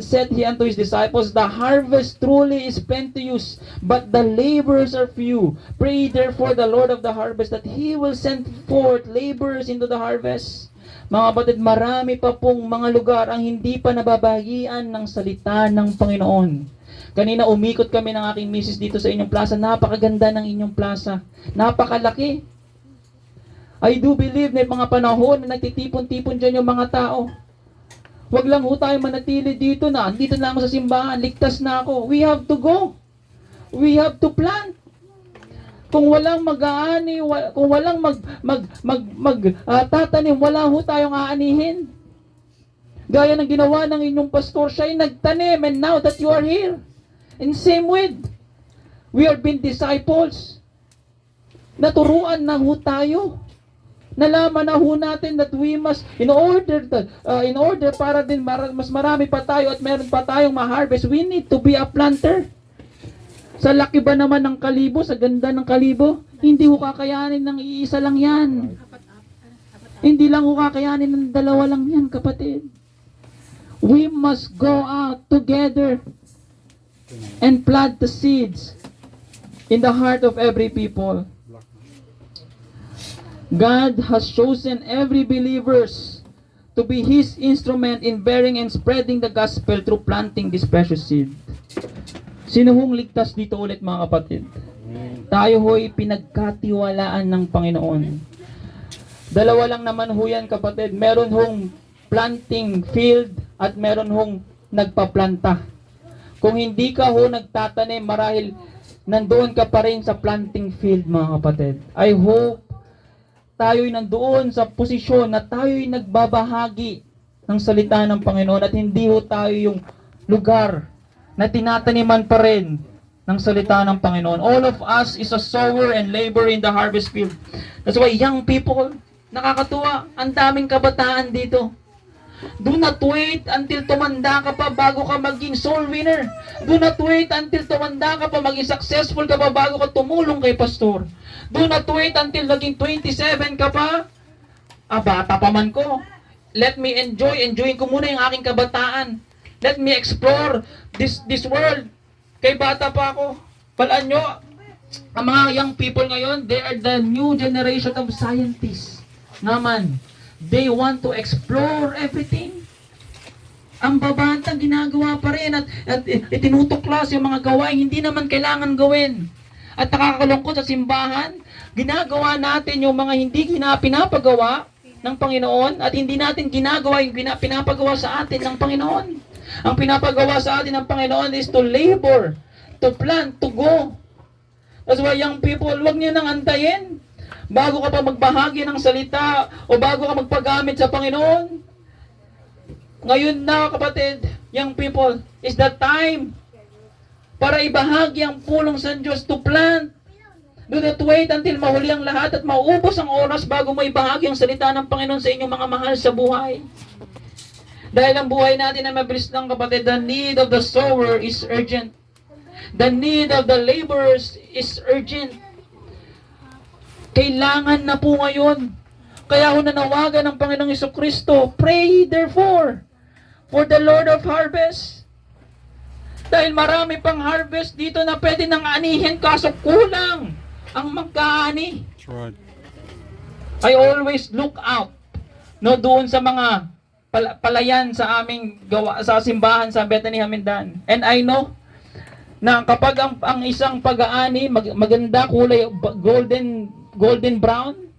said he unto his disciples, the harvest truly is plenteous, but the laborers are few. Pray therefore the Lord of the harvest that he will send forth laborers into the harvest. Mga kapatid, marami pa pong mga lugar ang hindi pa nababagian ng salita ng Panginoon. Kanina umikot kami ng aking misis dito sa inyong plaza. Napakaganda ng inyong plaza. Napakalaki. I do believe na mga panahon na nagtitipon-tipon dyan yung mga tao. Huwag lang ho tayo manatili dito na. Dito na ako sa simbahan. Ligtas na ako. We have to go. We have to plant. Kung walang mag-aani, kung walang tatanim, wala ho tayong aanihin. Gaya ng ginawa ng inyong pastor, siya'y nagtanim, and now that you are here. And same with, we are being disciples. Naturuan na ho tayo. Nalaman na ho natin that we must, in order para din mas marami pa tayo at meron pa tayong ma-harvest, we need to be a planter. Sa laki ba naman ng kalibo, sa ganda ng kalibo, hindi ho kakayanin ng iisa lang yan. Hindi lang ho kakayanin ng dalawa lang yan, kapatid. We must go out together and plant the seeds in the heart of every people. God has chosen every believers to be His instrument in bearing and spreading the gospel through planting this precious seed. Sino hong ligtas dito ulit mga kapatid? Tayo ho'y pinagkatiwalaan ng Panginoon. Dalawa lang naman ho yan kapatid. Meron hong planting field at meron hong nagpaplanta. Kung hindi ka ho nagtatanim, marahil nandoon ka pa rin sa planting field mga kapatid. I hope tayo'y nandoon sa posisyon na tayo'y nagbabahagi ng salita ng Panginoon at hindi ho tayo yung lugar na tinataniman pa rin ng salita ng Panginoon. All of us is a sower and labor in the harvest field. That's why young people, nakakatuwa, ang daming kabataan dito. Do not wait until tumanda ka pa bago ka maging soul winner. Do not wait until tumanda ka pa, maging successful ka pa bago ka tumulong kay pastor. Do not wait until naging 27 ka pa. Bata pa man ko. Let me enjoyin ko muna yung aking kabataan. Let me explore this world. Kay bata pa ako. Palaan nyo, ang mga young people ngayon, they are the new generation of scientists. Naman, they want to explore everything. Ang babantang ginagawa pa rin at itinutuklas yung mga gawain hindi naman kailangan gawin. At nakakalungkot sa simbahan, ginagawa natin yung mga hindi pinapagawa ng Panginoon at hindi natin ginagawa yung pinapagawa sa atin ng Panginoon. Ang pinapagawa sa atin ng Panginoon is to labor, to plant, to go. That's why young people, huwag niyo nang antayin. Bago ka pa magbahagi ng salita o bago ka magpagamit sa Panginoon, ngayon na kapatid, young people, is the time para ibahagi ang pulong sa Diyos to plant. Do not wait until mahuli ang lahat at maubos ang oras bago mo ibahagi ang salita ng Panginoon sa inyong mga mahal sa buhay. Dahil ang buhay natin ay mabilis lang kapatid, the need of the sower is urgent. The need of the laborers is urgent. Kailangan na po ngayon. Kaya ho nanawagan ng Panginoong Jesucristo, pray therefore for the Lord of harvest. Dahil marami pang harvest dito na pwede nang anihin kaso kulang ang magkaani. That's right. I always look out doon sa mga palayan sa aming sa simbahan sa Bethany Hamindan. And I know na kapag ang isang pag-aani maganda kulay golden brown,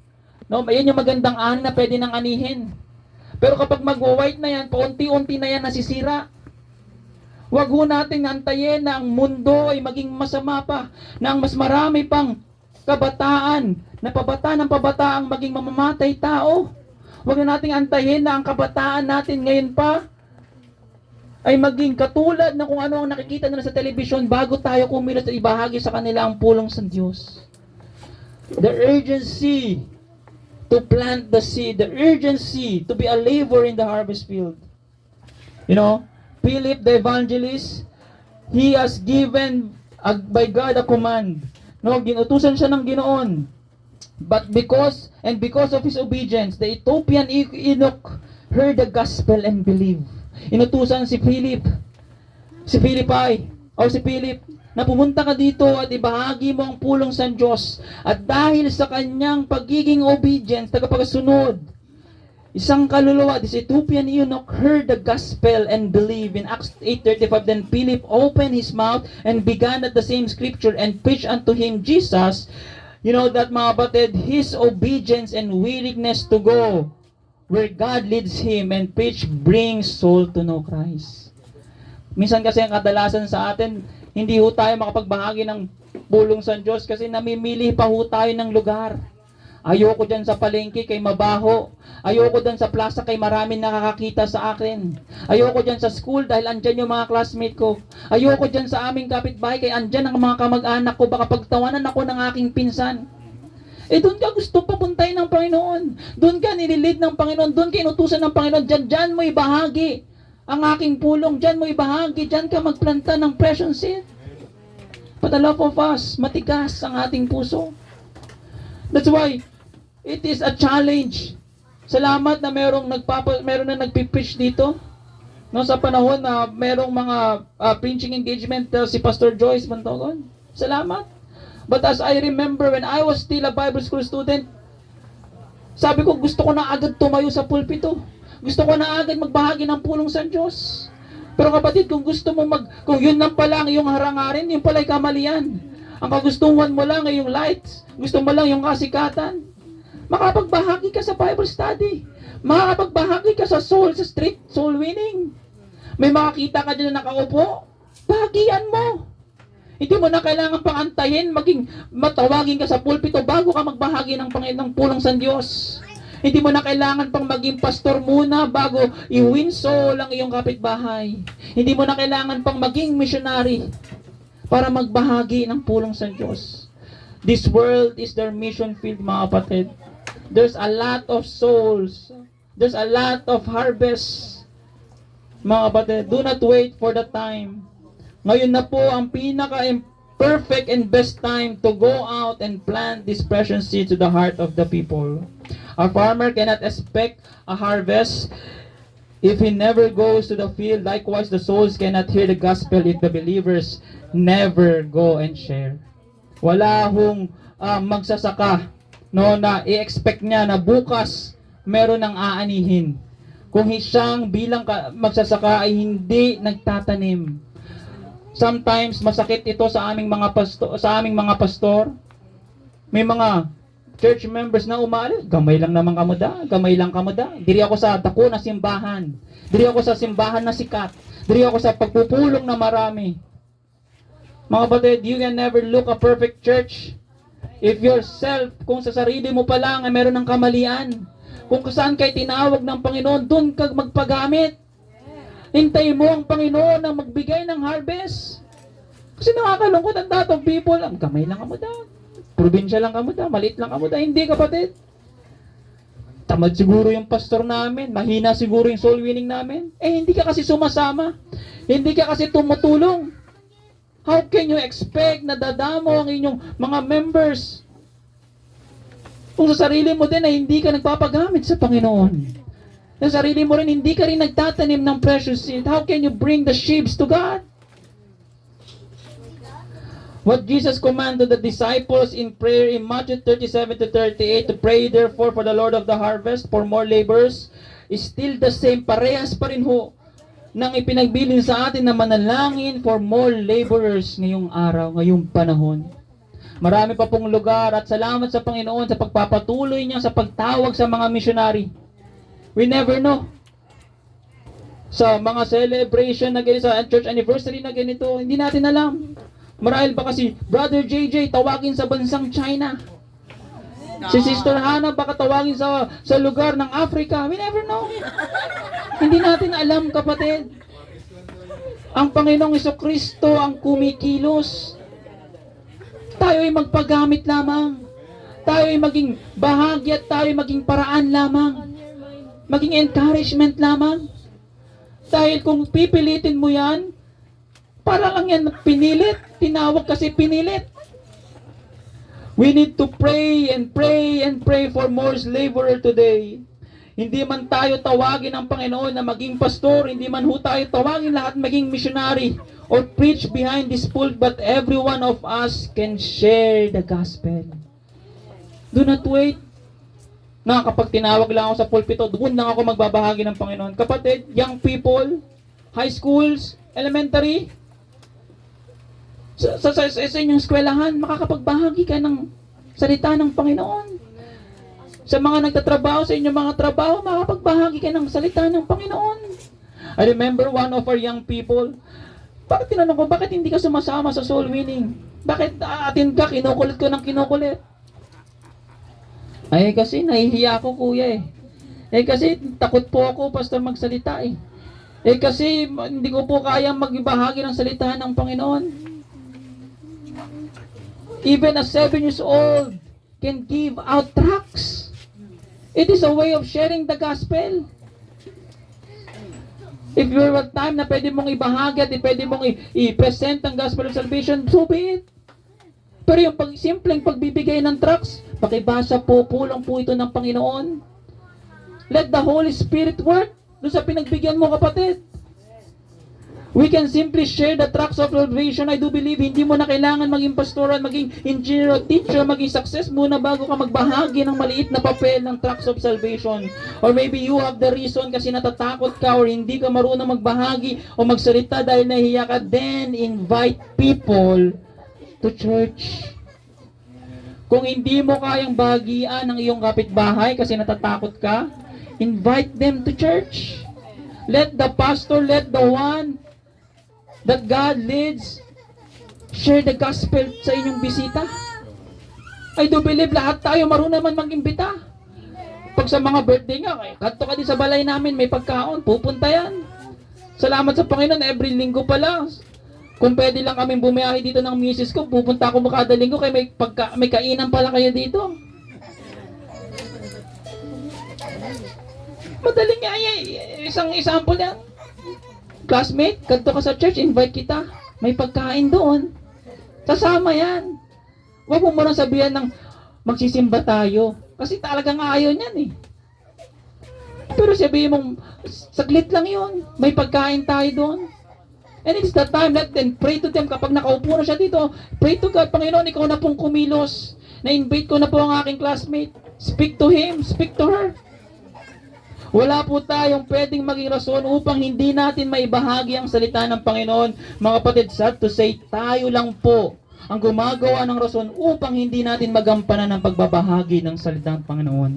no, yan yung magandang ani na pwede nang anihin. Pero kapag mag-white na yan, paunti-unti na yan nasisira. Huwag ho natin antayin na ang mundo ay maging masama pa, na ang mas marami pang kabataan, na pabataang maging mamamatay tao. Huwag na nating antayin na ang kabataan natin ngayon pa ay maging katulad na kung ano ang nakikita nila sa telebisyon bago tayo kumilos at ibahagi sa kanila ang pulong sa Diyos. The urgency to plant the seed, the urgency to be a laborer in the harvest field. You know, Philip the evangelist, he has given by God a command. No, ginutusan siya ng Ginoon. But because of his obedience, the Ethiopian eunuch heard the gospel and believed. Inutusan si Philip na pumunta ka dito at ibahagi mo ang pulong sa Diyos. At dahil sa kanyang pagiging obedience, tagapagsunod, isang kaluluwa, this Ethiopian eunuch heard the gospel and believed. In Acts 8:35, then Philip opened his mouth and began at the same scripture and preached unto him Jesus. You know that, mga batid, his obedience and willingness to go where God leads him and preach brings soul to know Christ. Minsan kasi ang kadalasan sa atin, hindi ho tayo makapagbahagi ng pulong sa Diyos kasi namimili pa ho tayo ng lugar. Ayoko dyan sa palengke kay mabaho. Ayoko dyan sa plaza kay maraming nakakakita sa akin. Ayoko dyan sa school dahil andyan yung mga classmate ko. Ayoko dyan sa aming kapitbahay kay andyan ang mga kamag-anak ko. Baka pagtawanan ako ng aking pinsan. Doon ka gusto papuntahin ng Panginoon. Doon ka nililid ng Panginoon. Doon ka inutusan ng Panginoon. Dyan mo ibahagi ang aking pulong. Dyan mo ibahagi. Dyan ka magplanta ng precious seed. But a lot of us, matigas ang ating puso. That's why it is a challenge. Salamat na meron na nagpipreach dito. No, sa panahon na merong mga preaching engagement si Pastor Joyce Bantogon. Salamat. But as I remember when I was still a Bible school student, sabi ko gusto ko na agad tumayo sa pulpito. Gusto ko na agad magbahagi ng pulong sa Diyos. Pero kapatid, kung gusto mo kung yun lang pala ang iyong harangarin, yun pala ay kamalian. Ang kagustuhan mo lang ay yung lights. Gusto mo lang yung kasikatan. Makapagbahagi ka sa Bible study. Makapagbahagi ka sa street soul winning. May makakita ka dyan na nakaupo. Bahagian mo. Hindi mo na kailangan pang antayin, maging matawagin ka sa pulpito bago ka magbahagi ng pulong sa Diyos. Hindi mo na kailangan pang maging pastor muna bago i-win soul ang iyong kapitbahay. Hindi mo na kailangan pang maging missionary para magbahagi ng pulong sa Diyos. This world is their mission field, mga kapatid. There's a lot of souls. There's a lot of harvest. Mga kapatid, do not wait for the time. Ngayon na po ang pinaka-perfect and best time to go out and plant this precious seed to the heart of the people. A farmer cannot expect a harvest if he never goes to the field. Likewise, the souls cannot hear the gospel if the believers never go and share. Wala hong magsasaka na i-expect niya na bukas meron ng aanihin kung siyang bilang magsasaka ay hindi nagtatanim. Sometimes masakit ito sa aming mga pastor. May mga church members na umaalis, gamay lang kamo da. Diri ako sa dako na simbahan. Diri ako sa simbahan na sikat. Diri ako sa pagpupulong na marami. Mga kapatid, you can never look a perfect church If yourself, kung sa sarili mo pa lang ay meron ng kamalian, kung saan kay tinawag ng Panginoon, doon ka magpagamit. Hintayin mo ang Panginoon na magbigay ng harvest. Kasi nakakalungkot ang lot of people, ang kamay lang kamo daw. Probinsya lang kamo daw, maliit lang kamo daw. Hindi, kapatid. Tamad siguro yung pastor namin, mahina siguro yung soul winning namin. Hindi ka kasi sumasama. Hindi ka kasi tumutulong. How can you expect na dadamo ang inyong mga members kung sa sarili mo din ay hindi ka nagpapagamit sa Panginoon? Sa sarili mo rin, hindi ka rin nagtatanim ng precious seed. How can you bring the sheaves to God? What Jesus commanded the disciples in prayer in Matthew 37-38 to pray therefore for the Lord of the harvest for more laborers is still the same. Parehas pa rin ho nang ipinagbilin sa atin na manalangin for more laborers ngayong araw, ngayong panahon. Marami pa pong lugar at salamat sa Panginoon sa pagpapatuloy niya sa pagtawag sa mga missionary. We never know. Sa mga celebration na ganito, sa church anniversary na ganito, hindi natin alam. Marahil ba kasi, Brother JJ, tawagin sa bansang China. Si Sister Hannah, baka tawagin sa lugar ng Africa. We never know. Hindi natin alam, kapatid. Ang Panginoong Jesucristo ang kumikilos. Tayo ay magpagamit lamang. Tayo ay maging bahagi at tayo ay maging paraan lamang. Maging encouragement lamang. Dahil kung pipilitin mo yan, para lang yan pinilit. Tinawag kasi pinilit. We need to pray and pray and pray for more laborer today. Hindi man tayo tawagin ng Panginoon na maging pastor, hindi man ho tayo tawagin lahat maging missionary or preach behind this pulpit, but every one of us can share the gospel. Do not wait. Kapag tinawag lang ako sa pulpito, doon lang ako magbabahagi ng Panginoon. Kapatid, young people, high schools, elementary, sa inyong eskwelahan, makakapagbahagi ka ng salita ng Panginoon. Sa mga nagtatrabaho, sa inyong mga trabaho, makapagbahagi ka ng salita ng Panginoon. I remember one of our young people, tinanong ko, bakit hindi ka sumasama sa soul winning? Bakit atin ka, kinukulit ko ng kinukulit? Kasi nahihiya ako, kuya kasi takot po ako, pastor, magsalita kasi hindi ko po kayang magbahagi ng salita ng Panginoon. Even a 7 years old can give out tracts. It is a way of sharing the gospel. If you're at time na pwede mong ibahagi at pwede mong i-present ang gospel of salvation, so be it. Pero yung simpleng pagbibigay ng tracts, pakibasa po, pulong po ito ng Panginoon. Let the Holy Spirit work doon sa pinagbigyan mo, kapatid. We can simply share the tracts of salvation. I do believe hindi mo na kailangan maging pastoral, maging engineer o teacher, maging success muna bago ka magbahagi ng maliit na papel ng tracts of salvation. Or maybe you have the reason kasi natatakot ka or hindi ka marunong magbahagi o magsalita dahil nahiya ka, then invite people to church. Kung hindi mo kayang bahagian ng iyong kapitbahay kasi natatakot ka, invite them to church. Let the pastor, let the one that God leads, share the gospel sa inyong bisita. I do believe lahat tayo marunong naman mag-imbita. Pag sa mga birthday nga, kanto ka din sa balay namin, may pagkaon, pupunta yan. Salamat sa Panginoon, every linggo pala. Kung pwede lang kaming bumiyahe dito ng misis ko, pupunta ako kada linggo kaya may kainan pala kayo dito. Madaling nga, isang example yan. Classmate, kanto ka sa church, invite kita. May pagkain doon. Sasama yan. Huwag mo muna sabihan ng magsisimba tayo. Kasi talagang ayaw niyan Pero sabihin mong, saglit lang yun. May pagkain tayo doon. And it's the time, let them pray to them. Kapag nakaupo na siya dito, pray to God. Panginoon, ikaw na pong kumilos. Na-invite ko na po ang aking classmate. Speak to him, speak to her. Wala po tayong pwedeng maging rason upang hindi natin maibahagi ang salita ng Panginoon. Mga kapatid, sad to say, tayo lang po ang gumagawa ng rason upang hindi natin magampanan ang pagbabahagi ng salita ng Panginoon.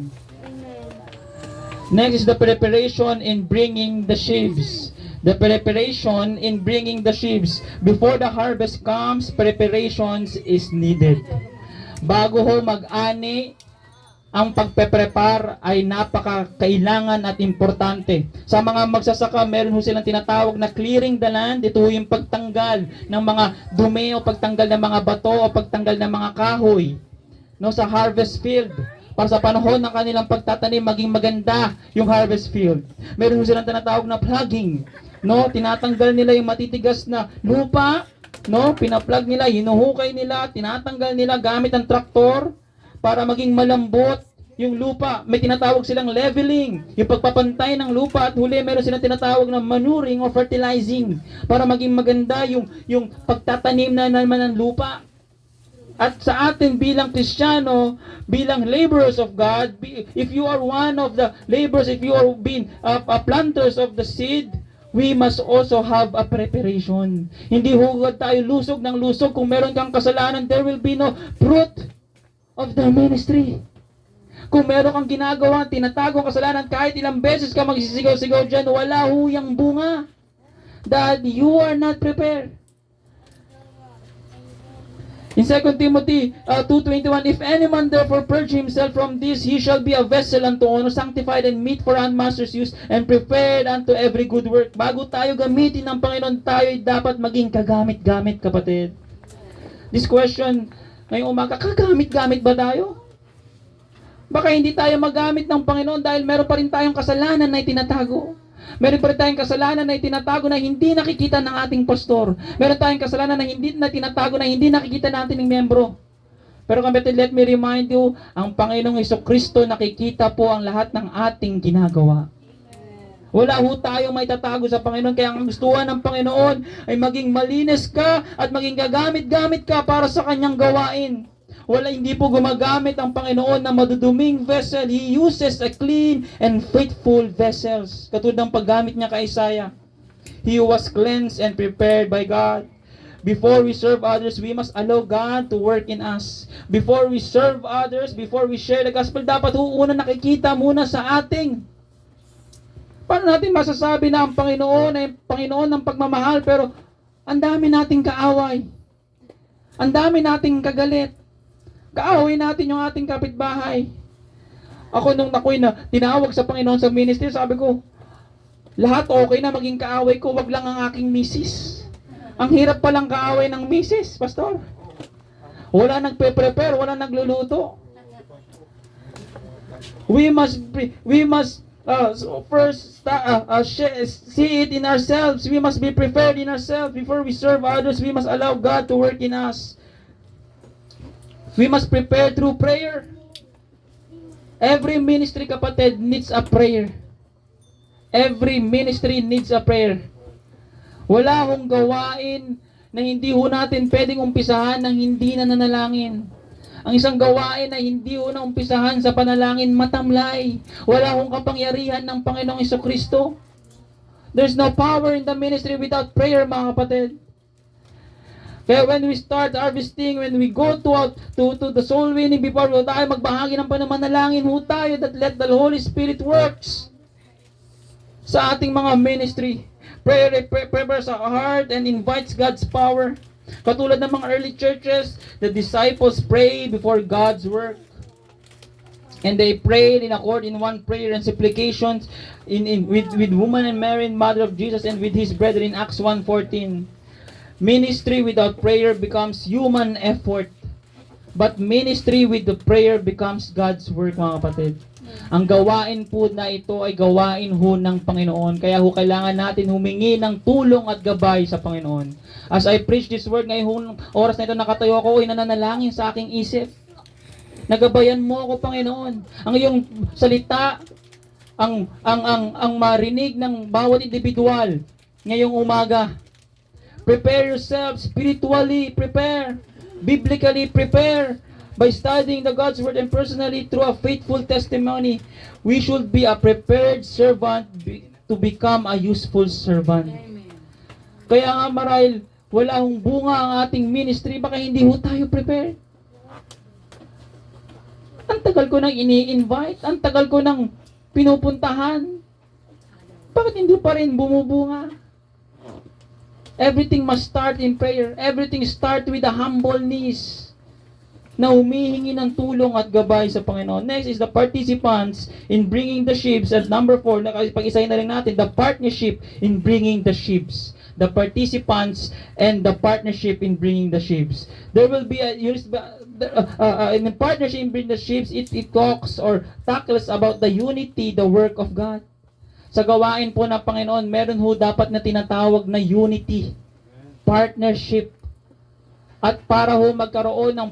Next is the preparation in bringing the sheaves. The preparation in bringing the sheaves. Before the harvest comes, preparations is needed. Bago ho mag-ani, ang pagpe-prepare ay napaka-kailangan at importante. Sa mga magsasaka, meron ho silang tinatawag na clearing the land. Ito ho yung pagtanggal ng mga dumi o pagtanggal ng mga bato o pagtanggal ng mga kahoy, no, sa harvest field. Para sa panahon ng kanilang pagtatanim, maging maganda yung harvest field. Meron ho silang tinatawag na plugging. No, tinatanggal nila yung matitigas na lupa, no, pinaplug nila, hinuhukay nila, tinatanggal nila gamit ang traktor para maging malambot yung lupa. May tinatawag silang leveling, yung pagpapantay ng lupa, at huli meron silang tinatawag na manuring o fertilizing para maging maganda yung pagtatanim na naman ng lupa. At sa atin bilang Kristiyano, bilang laborers of God, if you are one of the laborers, if you are being planters of the seed, we must also have a preparation. Hindi hugad tayo lusog ng lusog. Kung meron kang kasalanan, there will be no fruit of the ministry. Kung meron kang ginagawa, tinatagong kasalanan, kahit ilang beses ka magsisigaw-sigaw dyan, wala huyang bunga. That you are not prepared. In 2 Timothy 2:21, if any man therefore purge himself from this, he shall be a vessel unto honor, sanctified and meet for master's use, and prepared unto every good work. Bago tayo gamitin ng Panginoon, tayo dapat maging kagamit-gamit, kapatid. This question, ngayong umaga, kagamit-gamit ba tayo? Baka hindi tayo magamit ng Panginoon dahil meron pa rin tayong kasalanan na itinatago. Meron pa rin tayong kasalanan na itinatago na hindi nakikita ng ating pastor. Meron tayong kasalanan na hindi na tinatago na hindi nakikita natin ng membro. Pero kapatid, let me remind you, ang Panginoong Jesucristo nakikita po ang lahat ng ating ginagawa. Wala ho tayong may tatago sa Panginoon. Kaya ang gustuhan ng Panginoon ay maging malinis ka at maging gagamit-gamit ka para sa kanyang gawain. Hindi po gumagamit ang Panginoon na maduduming vessel. He uses a clean and faithful vessels. Katulad ng paggamit niya kay Isaiah. He was cleansed and prepared by God. Before we serve others, we must allow God to work in us. Before we serve others, before we share the gospel, dapat una nakikita muna sa ating. Paano natin masasabi na ang Panginoon ay Panginoon ng pagmamahal, pero ang dami nating kaaway. Ang dami nating kagalit. Kaaway natin yung ating kapitbahay. Ako nung ako'y na tinawag sa Panginoon sa ministry, sabi ko, lahat okay na maging kaaway ko, wag lang ang aking misis. Ang hirap palang kaaway ng misis, pastor. Wala nagpe-prepare, wala nagluluto. We must first see it in ourselves. We must be prepared in ourselves. Before we serve others, we must allow God to work in us. We must prepare through prayer. Every ministry, kapatid, needs a prayer. Every ministry needs a prayer. Wala hong gawain na hindi ho natin pwedeng umpisahan ng hindi na nanalangin. Ang isang gawain na hindi ho na umpisahan sa panalangin, matamlay. Wala hong kapangyarihan ng Panginoong Jesucristo. There's no power in the ministry without prayer, mga kapatid. Kaya when we start harvesting, when we go to the soul winning, before tayo magbahagi ng pananalangin ho tayo, that let the Holy Spirit works sa ating mga ministry. Prayer prepares our heart and invites God's power. Katulad ng mga early churches, the disciples prayed before God's work. And they prayed in accord in one prayer and supplications with woman and Mary, mother of Jesus, and with his brethren in Acts 1:14. Ministry without prayer becomes human effort. But ministry with the prayer becomes God's work, mga kapatid. Ang gawain po na ito ay gawain ho ng Panginoon. Kaya ho kailangan natin humingi ng tulong at gabay sa Panginoon. As I preach this word ngayong oras na ito, nakatayo ako, nananalangin sa aking isip. Nagabayan mo ako, Panginoon. Ang iyong salita, ang marinig ng bawat individual ngayong umaga. Prepare yourself spiritually, prepare, biblically prepare, by studying the God's Word and personally through a faithful testimony. We should be a prepared servant to become a useful servant. Amen. Kaya nga marahil wala hong bunga ang ating ministry, baka hindi ho tayo prepared. Ang tagal ko nang ini-invite, ang tagal ko nang pinupuntahan. Bakit hindi pa rin bumubunga? Everything must start in prayer. Everything start with a humble knees. na humihingi ng tulong at gabay sa Panginoon. Next is the participants in bringing the sheep. At number 4, pag-isahin na rin natin, the partnership in bringing the sheep. The participants and the partnership in bringing the sheep. There will be in the partnership in bringing the sheep, it talks or tackles about the unity, the work of God. Sa gawain po ng Panginoon, meron ho dapat na tinatawag na unity, partnership. At para ho magkaroon ng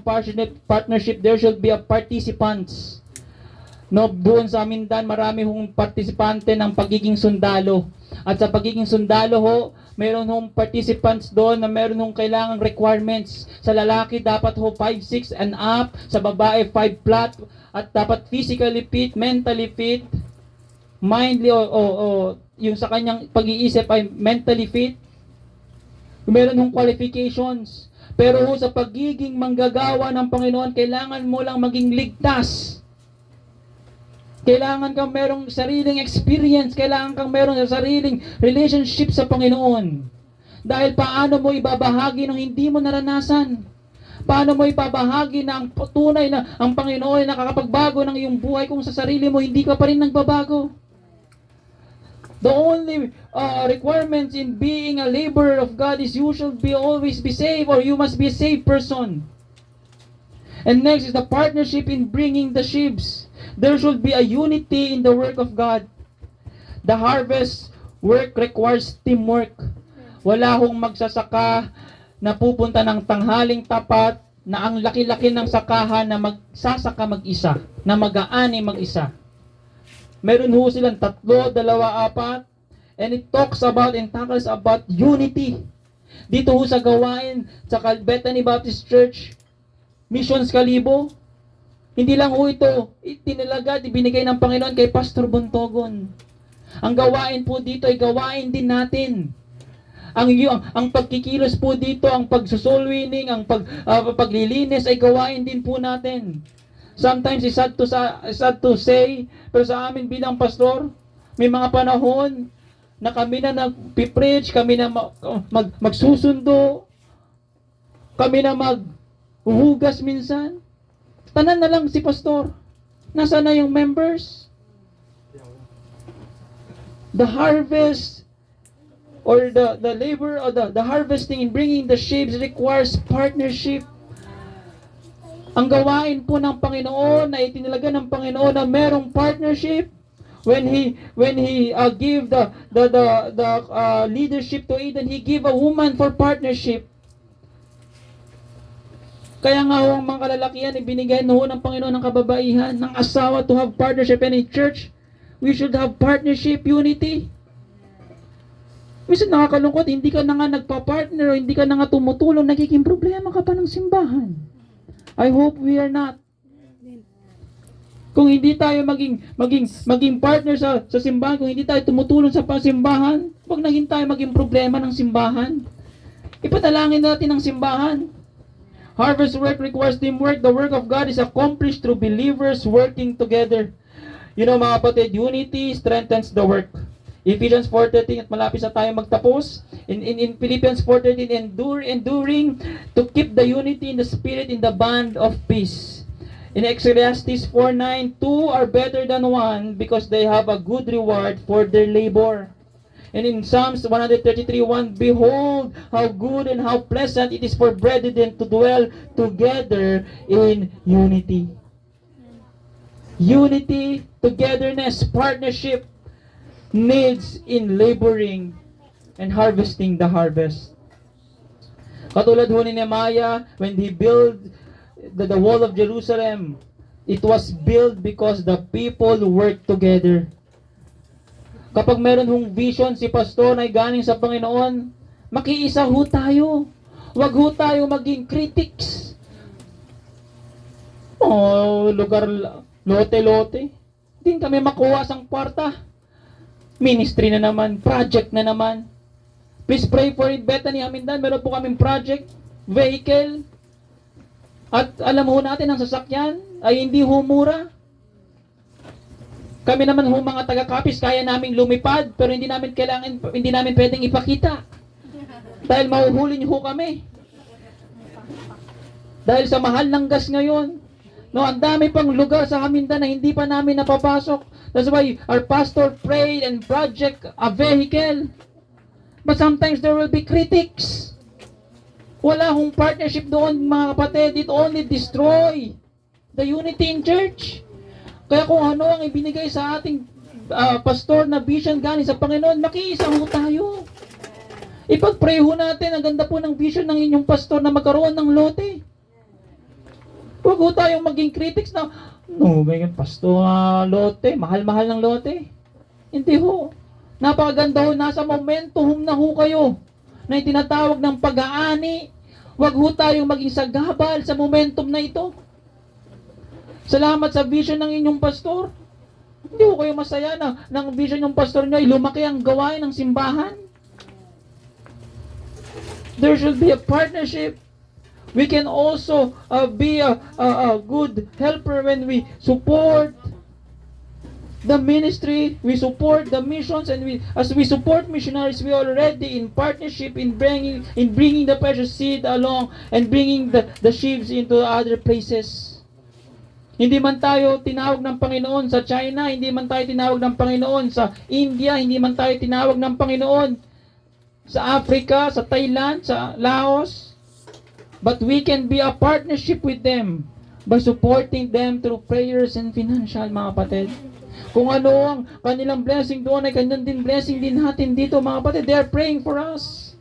partnership, there should be a participants. No, doon sa Mindan, marami hong partisipante ng pagiging sundalo. At sa pagiging sundalo ho, meron hong participants doon na meron hong kailangang requirements. Sa lalaki, dapat ho 5'6" and up. Sa babae, 5 flat. At dapat physically fit, mentally fit, mindly o yung sa kanyang pag-iisip ay mentally fit. Meron hong qualifications. Pero sa pagiging manggagawa ng Panginoon, kailangan mo lang maging ligtas. Kailangan kang merong sariling experience. Kailangan kang merong sariling relationship sa Panginoon. Dahil paano mo ibabahagi ng hindi mo naranasan? Paano mo ibabahagi na ang tunay na ang Panginoon ay nakakapagbago ng iyong buhay kung sa sarili mo hindi ka pa rin nagbabago? The only requirements in being a laborer of God is you should always be saved, or you must be a saved person. And next is the partnership in bringing the sheep. There should be a unity in the work of God. The harvest work requires teamwork. Wala hong magsasaka na pupunta ng tanghaling tapat na ang laki-laki ng sakahan na magsasaka mag-isa, na mag-aani mag-isa. Meron ho silang 3, 2, 4, and it talks about and tackles about unity. Dito ho sa gawain sa Bethany Baptist Church, Missions Kalibo, hindi lang ho ito itinalaga, ibinigay ng Panginoon kay Pastor Buntogon. Ang gawain po dito ay gawain din natin. Ang pagkikilos po dito, ang pag-soul winning, ang paglilinis ay gawain din po natin. Sometimes it's sad to say, pero sa amin bilang pastor, may mga panahon na kami na nag-preach, kami na magsusundo, kami na maghuhugas minsan. Tanan na lang si pastor. Nasaan na yung members? The harvest or the labor or the harvesting in bringing the sheep requires partnership. Ang gawain po ng Panginoon na itinalaga ng Panginoon na merong partnership when he give the leadership to Eden, he give a woman for partnership. Kaya nga ho ang mga kalalakihan ibinigay ho ng Panginoon ng kababaihan, ng asawa to have partnership, and in church we should have partnership, unity. Minsan nakakalungkot, hindi ka na nga nagpa-partner o hindi ka na nga tumutulong, nagiging problema ka pa ng simbahan. I hope we are not. Kung hindi tayo maging partner sa simbahan, kung hindi tayo tumutulong sa pasimbahan, wag na tayo maging problema ng simbahan. Ipatalangin natin ang simbahan. Harvest work requires teamwork. The work of God is accomplished through believers working together. You know mga kapatid, unity strengthens the work. Ephesians 4:13, at malapit na tayo magtapos. In Philippians 4:13, enduring to keep the unity in the spirit in the bond of peace. In Ecclesiastes 4:9, 2 are better than 1 because they have a good reward for their labor. And in Psalms 133:1, behold how good and how pleasant it is for brethren to dwell together in unity. Unity, togetherness, partnership needs in laboring and harvesting the harvest. Katulad ho ni Nehemiah, when he built the wall of Jerusalem, it was built because the people worked together. Kapag meron hong vision si pastor na galing sa Panginoon, makiisa ho tayo. Huwag ho tayo maging critics. Lugar, lote-lote. Hindi kami makuha sang kwarta. Ministry na naman, project na naman. Please pray for it, Bethany Amindan. Meron po kaming project, vehicle. At alam ho natin, ang sasakyan ay hindi humura. Kami naman ho mga taga-kapis, kaya naming lumipad, pero hindi namin pwedeng ipakita. Dahil mahuhuli niyo ho kami. Dahil sa mahal ng gas ngayon. No, ang dami pang lugar sa Hamindan na hindi pa namin napapasok. That's why our pastor prayed and project a vehicle. But sometimes there will be critics. Wala hong partnership doon, mga kapatid. It only destroy the unity in church. Kaya kung ano ang ibinigay sa ating pastor na vision galing sa Panginoon, makiisa ho tayo. Ipag-pray ho natin, ang ganda po ng vision ng inyong pastor na magkaroon ng lote. Huwag ho tayong maging critics na, no, may pastor lote, mahal-mahal ng lote. Hindi ho. Napakaganda ho, nasa momentum na ho kayo na itinatawag ng pag-aani. Huwag ho tayong maging sagabal sa momentum na ito. Salamat sa vision ng inyong pastor. Hindi ko kayo masaya na ng vision ng pastor nyo ay lumaki ang gawain ng simbahan. There should be a partnership. We can also be a good helper when we support the ministry, we support the missions, and as we support missionaries, we are already in partnership in bringing the precious seed along and bringing the sheep into other places. Hindi man tayo tinawag ng Panginoon sa China, hindi man tayo tinawag ng Panginoon sa India, hindi man tayo tinawag ng Panginoon sa Africa, sa Thailand, sa Laos, but we can be a partnership with them by supporting them through prayers and financial, mga kapatid. Kung ano ang kanilang blessing doon, ay kanyang din blessing din natin dito, mga kapatid. They are praying for us.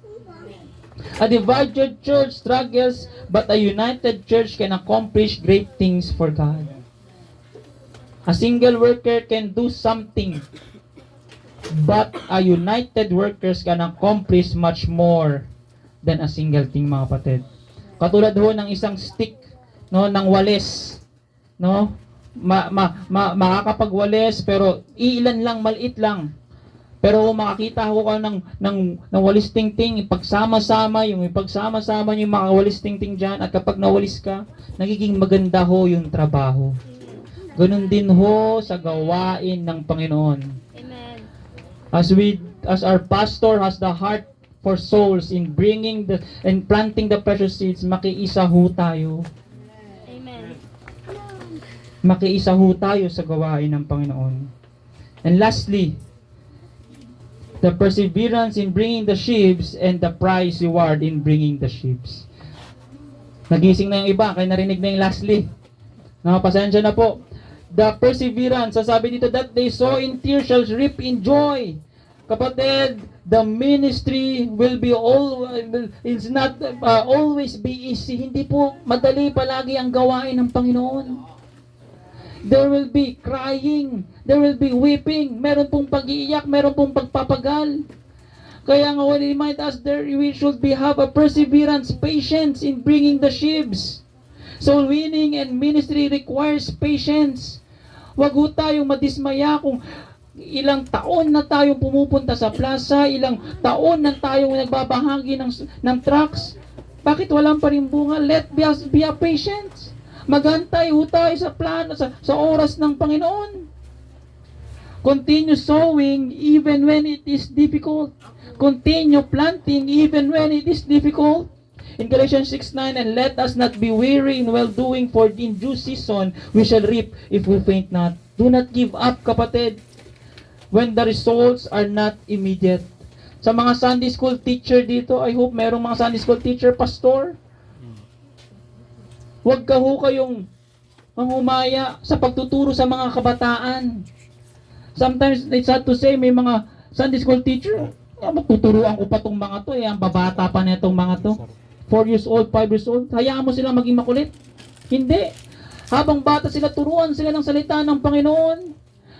A divided church struggles, but a united church can accomplish great things for God. A single worker can do something, but a united workers can accomplish much more than a single thing, mga kapatid. Katulad ho ng isang stick, no, ng walis, no? Makakapagwalis pero ilan lang, maliit lang. Pero kung makakita ho ka ng walis tingting, ipagsama-sama yung mga walis tingting dyan, at kapag nawalis ka, nagiging maganda ho yung trabaho. Ganun din ho sa gawain ng Panginoon. Amen. As our pastor has the heart for souls in bringing and planting the precious seeds, makiisa ho tayo. Amen. Makiisa ho tayo sa gawain ng Panginoon. And lastly, the perseverance in bringing the sheaves and the prize reward in bringing the sheaves. Nagising na yung iba, kaya narinig na yung lastly. Nakapasensya na po. The perseverance, sasabi dito, that they sow in tears shall reap in joy. Kapatid, the ministry will be it's not always be easy. Hindi po madali palagi ang gawain ng Panginoon. There will be crying, there will be weeping, meron pong pag-iiyak, meron pong pagpapagal. Kaya nga, when remind us there, we should have a perseverance, patience in bringing the sheaves. Soul winning and ministry requires patience. Wag ho tayong madismaya kung ilang taon na tayong pumupunta sa plaza, ilang taon na tayong nagbabahagi ng trucks. Bakit walang pa rin bunga? Let us be a patient. Magantay ho tayo sa plano, sa oras ng Panginoon. Continue sowing even when it is difficult. Continue planting even when it is difficult. In Galatians 6:9, and let us not be weary in well-doing, for in due season we shall reap if we faint not. Do not give up, kapatid, when the results are not immediate. Sa mga Sunday school teacher dito, I hope merong mga Sunday school teacher, pastor, huwag ka ho kayong manghumaya sa pagtuturo sa mga kabataan. Sometimes, it's sad to say, may mga Sunday school teacher, tuturuan ko pa tong mga to, ang babata pa na itong mga to. 4 years old, 5 years old, hayaan mo sila maging makulit. Hindi. Habang bata sila, turuan sila ng salita ng Panginoon.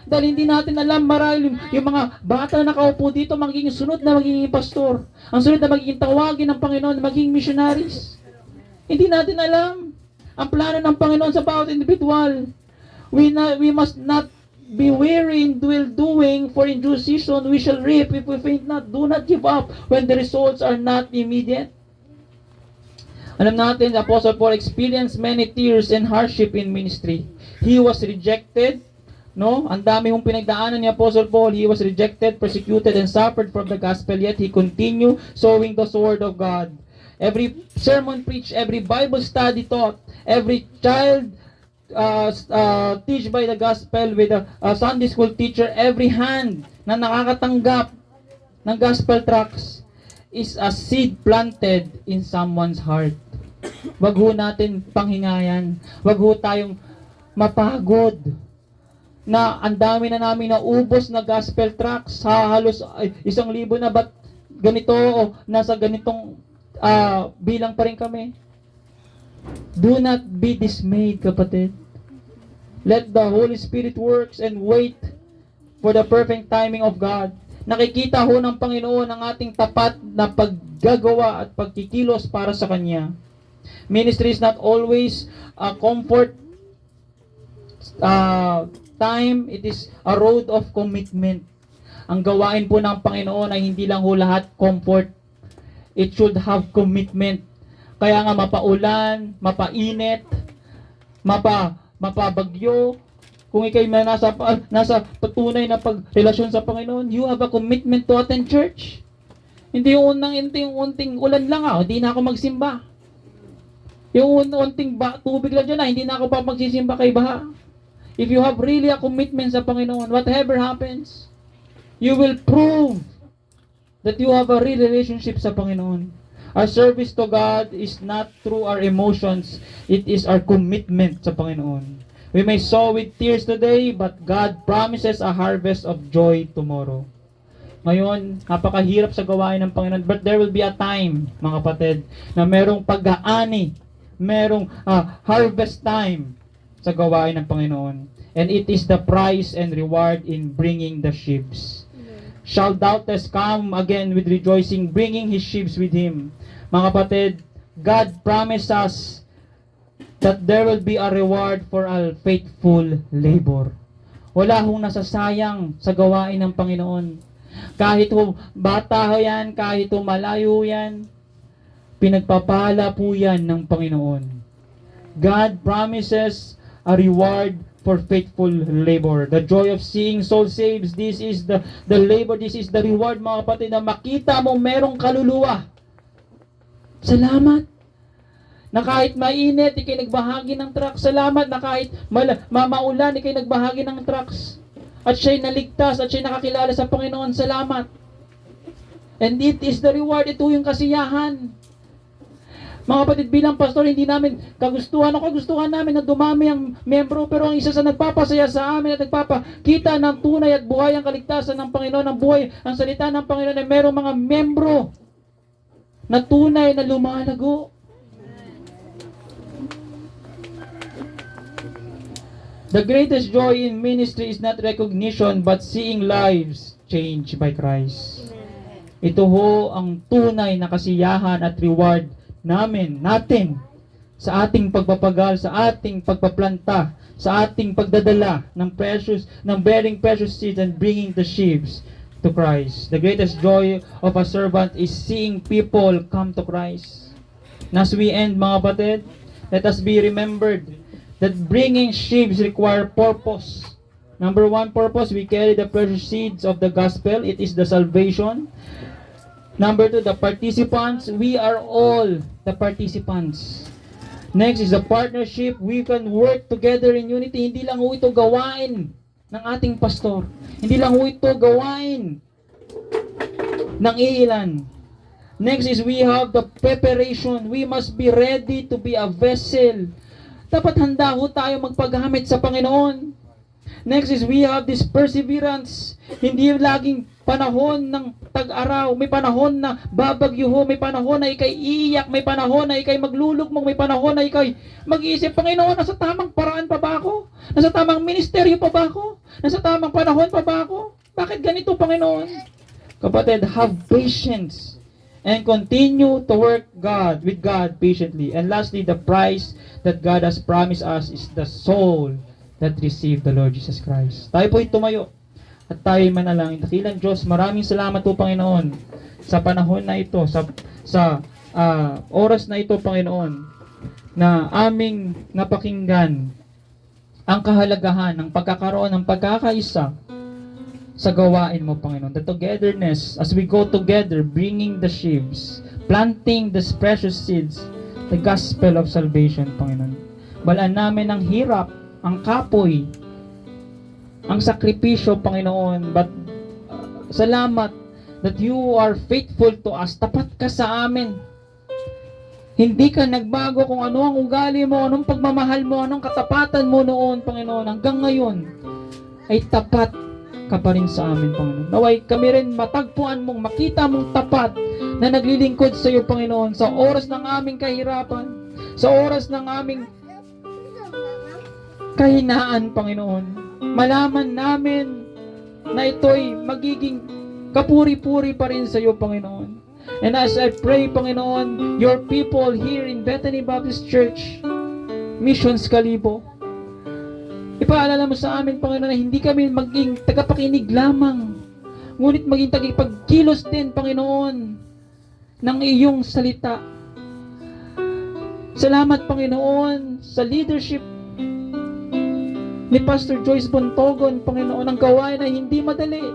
Dahil hindi natin alam, marahil yung mga bata na nakaupo dito, magiging sunod na magiging pastor. Ang sunod na magiging tawagin ng Panginoon, magiging missionaries. Hindi natin alam ang plano ng Panginoon sa bawat individual. We must not be weary in well-doing, for in due season we shall reap if we faint not. Do not give up when the results are not immediate. Alam natin, the Apostle Paul experienced many tears and hardship in ministry. He was rejected. No? Ang dami hong pinagdaanan ni Apostle Paul. He was rejected, persecuted, and suffered from the gospel, yet he continued sowing the sword of God. every sermon preached, every Bible study taught, every child teach by the gospel with a Sunday school teacher, every hand na nakakatanggap ng gospel tracts is a seed planted in someone's heart. Wag ho natin panghingayan. Wag ho tayong mapagod na ang dami na namin naubos na gospel tracts, halos 1,000 na, ba't ganito o nasa ganitong bilang pa rin kami. Do not be dismayed, kapatid. Let the Holy Spirit works and wait for the perfect timing of God. Nakikita ho ng Panginoon ang ating tapat na paggagawa at pagkikilos para sa Kanya. Ministry is not always a comfort time. It is a road of commitment. Ang gawain po ng Panginoon ay hindi lang ho lahat comfort. It should have commitment. Kaya nga mapaulan, mapainit, mapabagyo, kung ikay nasa patunay na pagrelasyon sa Panginoon, you have a commitment to attend church. Hindi yung unting ulan lang hindi na ako magsimba. Yung unting tubig lang dyan hindi na ako pa magsisimba kay baha. If you have really a commitment sa Panginoon, whatever happens, you will prove that you have a real relationship sa Panginoon. Our service to God is not through our emotions, it is our commitment sa Panginoon. We may sow with tears today, but God promises a harvest of joy tomorrow. Ngayon, napakahirap sa gawain ng Panginoon, but there will be a time, mga kapatid, na merong pag-aani, merong harvest time sa gawain ng Panginoon. And it is the price and reward in bringing the sheaves. Shall doubtless come again with rejoicing, bringing his sheaves with him. Mga kapatid, God promised us that there will be a reward for a faithful labor. Wala hong nasasayang sa gawain ng Panginoon. Kahit bata yan, kahit malayo yan, pinagpapala po yan ng Panginoon. God promises a reward for faithful labor. The joy of seeing soul saves, this is the labor, this is the reward, mga kapatid, na makita mo merong kaluluwa. Salamat. Na kahit mainit, ikay nagbahagi ng trucks. Salamat na kahit maulan, ikay nagbahagi ng trucks. At siya'y naligtas, at siya'y nakakilala sa Panginoon. Salamat. And it is the reward. Ito yung kasiyahan. Mga kapatid, bilang pastor, hindi namin kagustuhan namin na dumami ang membro, pero ang isa sa nagpapasaya sa amin at nagpapakita ng tunay at buhay ang kaligtasan ng Panginoon, ang buhay, ang salita ng Panginoon ay merong mga membro na tunay na lumalago. The greatest joy in ministry is not recognition but seeing lives changed by Christ. Ito ho ang tunay na kasiyahan at reward natin sa ating pagpapagal, sa ating pagpaplanta, sa ating pagdadala ng bearing precious seeds and bringing the sheaves to Christ. The greatest joy of a servant is seeing people come to Christ. And as we end, mga kapatid, let us be remembered that bringing sheaves require purpose. Number one purpose, we carry the precious seeds of the gospel. It is the salvation. Number two, the participants. We are all the participants. Next is the partnership. We can work together in unity. Hindi lang ho ito gawain ng ating pastor. Hindi lang ho ito gawain ng ilan. Next is we have the preparation. We must be ready to be a vessel. Dapat handa ho tayo magpaghamit sa Panginoon. Next is we have this perseverance. Hindi laging panahon ng tag-araw. May panahon na babagyo ho. May panahon na ikay iiyak. May panahon na ikay maglulugmok. May panahon na ikay mag-iisip, Panginoon, nasa tamang paraan pa ba ako? Nasa tamang ministeryo pa ba ako? Nasa tamang panahon pa ba ako? Bakit ganito, Panginoon? Kapatid, have patience and continue to work with God patiently. And lastly, the prize that God has promised us is the soul that received the Lord Jesus Christ. Tayo po'y tumayo at tayo manalangin. Dakilang Diyos, maraming salamat po, Panginoon, sa panahon na ito, sa oras na ito, Panginoon, na aming napakinggan ang kahalagahan ng pagkakaroon ng pagkakaisa sa gawain mo, Panginoon. The togetherness, as we go together, bringing the sheaves, planting the precious seeds, the gospel of salvation, Panginoon. Balaan namin ang hirap, ang kapoy, ang sakripisyo, Panginoon. But salamat that you are faithful to us. Tapat ka sa amin. Hindi ka nagbago kung ano ang ugali mo, anong pagmamahal mo, anong katapatan mo noon, Panginoon. Hanggang ngayon, ay tapat ka pa rin sa amin, Panginoon. Naway kami rin matagpuan mong, makita mong tapat na naglilingkod sa iyo, Panginoon, sa oras ng aming kahirapan, sa oras ng aming kahinaan, Panginoon. Malaman namin na ito'y magiging kapuri-puri pa rin sa iyo, Panginoon. And as I pray, Panginoon, your people here in Bethany Baptist Church, Missions Kalibo, ipaalala mo sa amin, Panginoon, na hindi kami maging tagapakinig lamang, ngunit maging tagapagkilos din, Panginoon, ng iyong salita. Salamat, Panginoon, sa leadership ni Pastor Joyce Bontogon, Panginoon, ang gawain na hindi madali.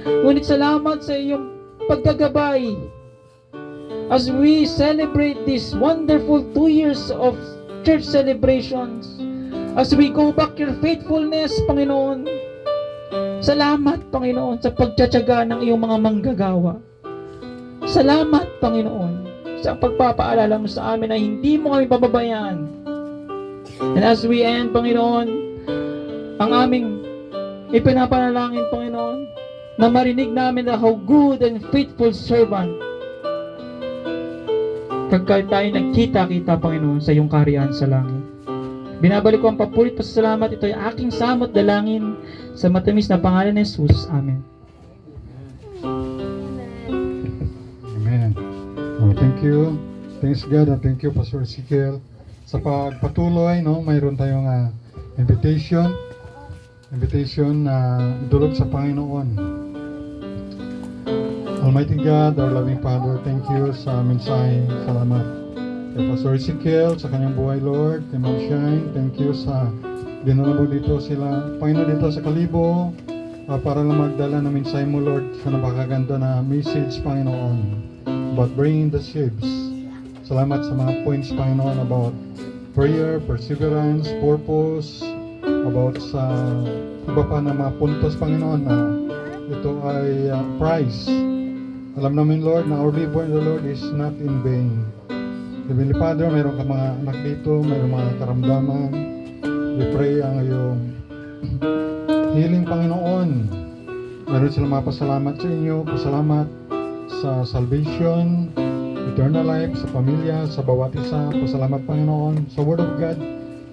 Ngunit salamat sa iyong paggagabay as we celebrate this wonderful 2 years of church celebrations. As we go back your faithfulness, Panginoon. Salamat, Panginoon, sa pagtsatsaga ng iyong mga manggagawa. Salamat, Panginoon, sa pagpapaalala mo sa amin na hindi mo kami pababayaan. And as we end, Panginoon, ang aming ipinapanalangin, Panginoon, na marinig namin na how good and faithful servant pagka tayo nagkita-kita, Panginoon, sa iyong kaharian sa langit. Binabalik ko ang papurit pasasalamat. Ito ay aking samot dalangin sa matamis na pangalan ni Jesus. Amen. Amen. Oh, thank you. Thanks God and thank you, Pastor Ezekiel. Sa pagpatuloy, no, mayroon tayong invitation na idulog sa Panginoon. Almighty God, our loving Father, thank you sa mensahe. Salamat kay Pastor Ezekiel, sa kanyang buhay, Lord. Kay Ma'am Shine, thank you sa dinulog dito sila. Panginoon, dito sa Kalibo, para lang magdala ng mensahe mo, Lord, sa napakaganda na message, Panginoon, about bringing the sheaves. Salamat sa mga points, Panginoon, about prayer, perseverance, purpose, about sa iba pa na mga puntos, Panginoon, na ito ay prize. Alam namin, Lord, na our labor in the Lord is not in vain. Heavenly Father, mayroon ka mga anak dito, mayroon mga karamdaman. We pray ang iyong healing, Panginoon. Mayroon silang mapasalamat sa inyo, pasalamat sa salvation, eternal life, sa pamilya, sa bawat isa. Pasalamat, Panginoon, sa Word of God.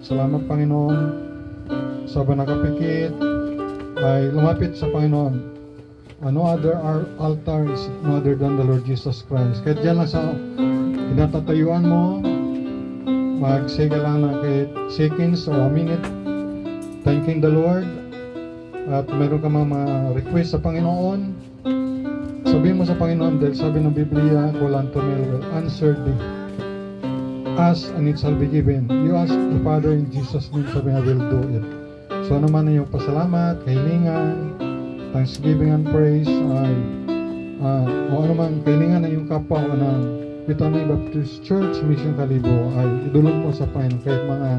Salamat, Panginoon, sa nakapikit ay lumapit sa Panginoon. No other altar is no other than the Lord Jesus Christ. Kahit dyan lang sa pinatatayuan mo, magsiga lang na kahit seconds or a minute, thanking the Lord. At meron ka mga request sa Panginoon, sabihin mo sa Panginoon, dahil sabi ng Biblia, call unto me, will answer thee. Ask and it shall be given. You ask the Father in Jesus' name, sabi na will do it. So ano man yung pasalamat, kahilingan, thanksgiving and praise ay o ano man kailangan na yung kapwa ng Bethany Baptist Church Mission Kalibo ay idulog mo sa Panginoon kahit mga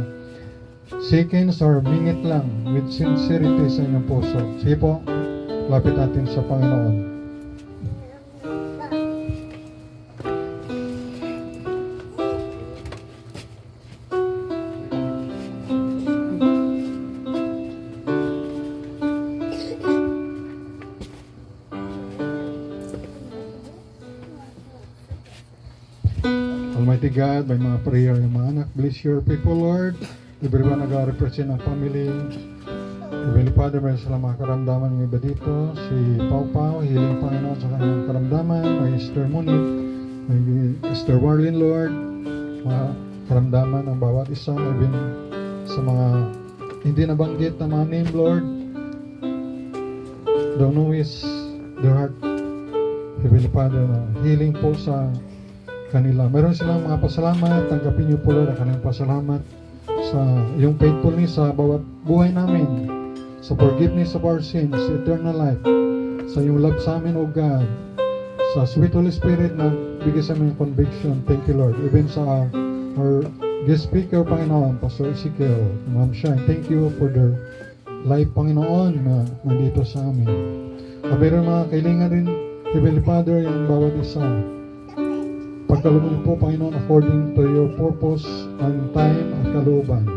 seconds or minute lang with sincerity sa inyong puso. Sige po, lapit natin sa Panginoon. Almighty God, may mga prayer yung mga anak. Bless your people, Lord. Everyone nag-represent ng family. Heavenly Father, may sila mga karamdaman ng iba dito. Si Pau Pau, healing Panginoon sa kanyang karamdaman. May Esther Munit, may Esther Warlin, Lord. Mga karamdaman ng bawat isa. Even sa mga hindi nabanggit na mga name, Lord. Thou knowest their heart. Heavenly Father, healing po sa kanila. Meron silang mga pasalamat. Tanggapin niyo po, Lord, ang kanilang pasalamat sa iyong faithfulness sa bawat buhay namin. sa forgiveness of our sins, sa eternal life, sa iyong love sa amin, O God, sa sweet Holy Spirit na bigay sa amin ng conviction. Thank you, Lord. Even sa our guest speaker, Panginoon, Pastor Ezekiel, Ma'am Shine, thank you for their life, Panginoon, na nandito sa amin. Pero mga kailangan rin, Heavenly Father, yung bawat isa. Pagkalooban po, Panginoon, according to your purpose and time at kalooban.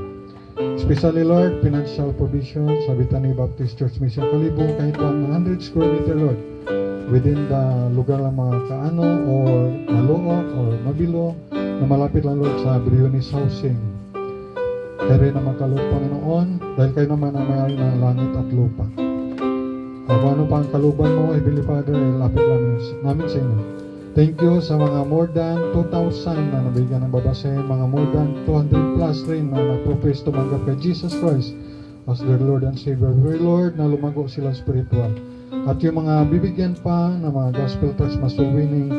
Especially, Lord, financial provision sa Bethany Baptist Church Mission Kalibo, kahit 100 square meter, Lord, within the lugar lang mga kaano or maluok or mabilo na malapit lang, Lord, sa Briones Housing. Kaya rin naman kaloob, Panginoon, dahil kayo naman ang may ng langit at lupa. Kung ano pa ang kaluban mo, Heavenly Father, lapit namin sa inyo. Thank you sa mga more than 2,000 na nabigyan ng babasahin, mga more than 200 plus rin na nagpo-praise tumanggap kay Jesus Christ as their Lord and Savior. Pray, Lord, na lumago sila spiritual. At yung mga bibigyan pa ng mga gospel tracts, soul winning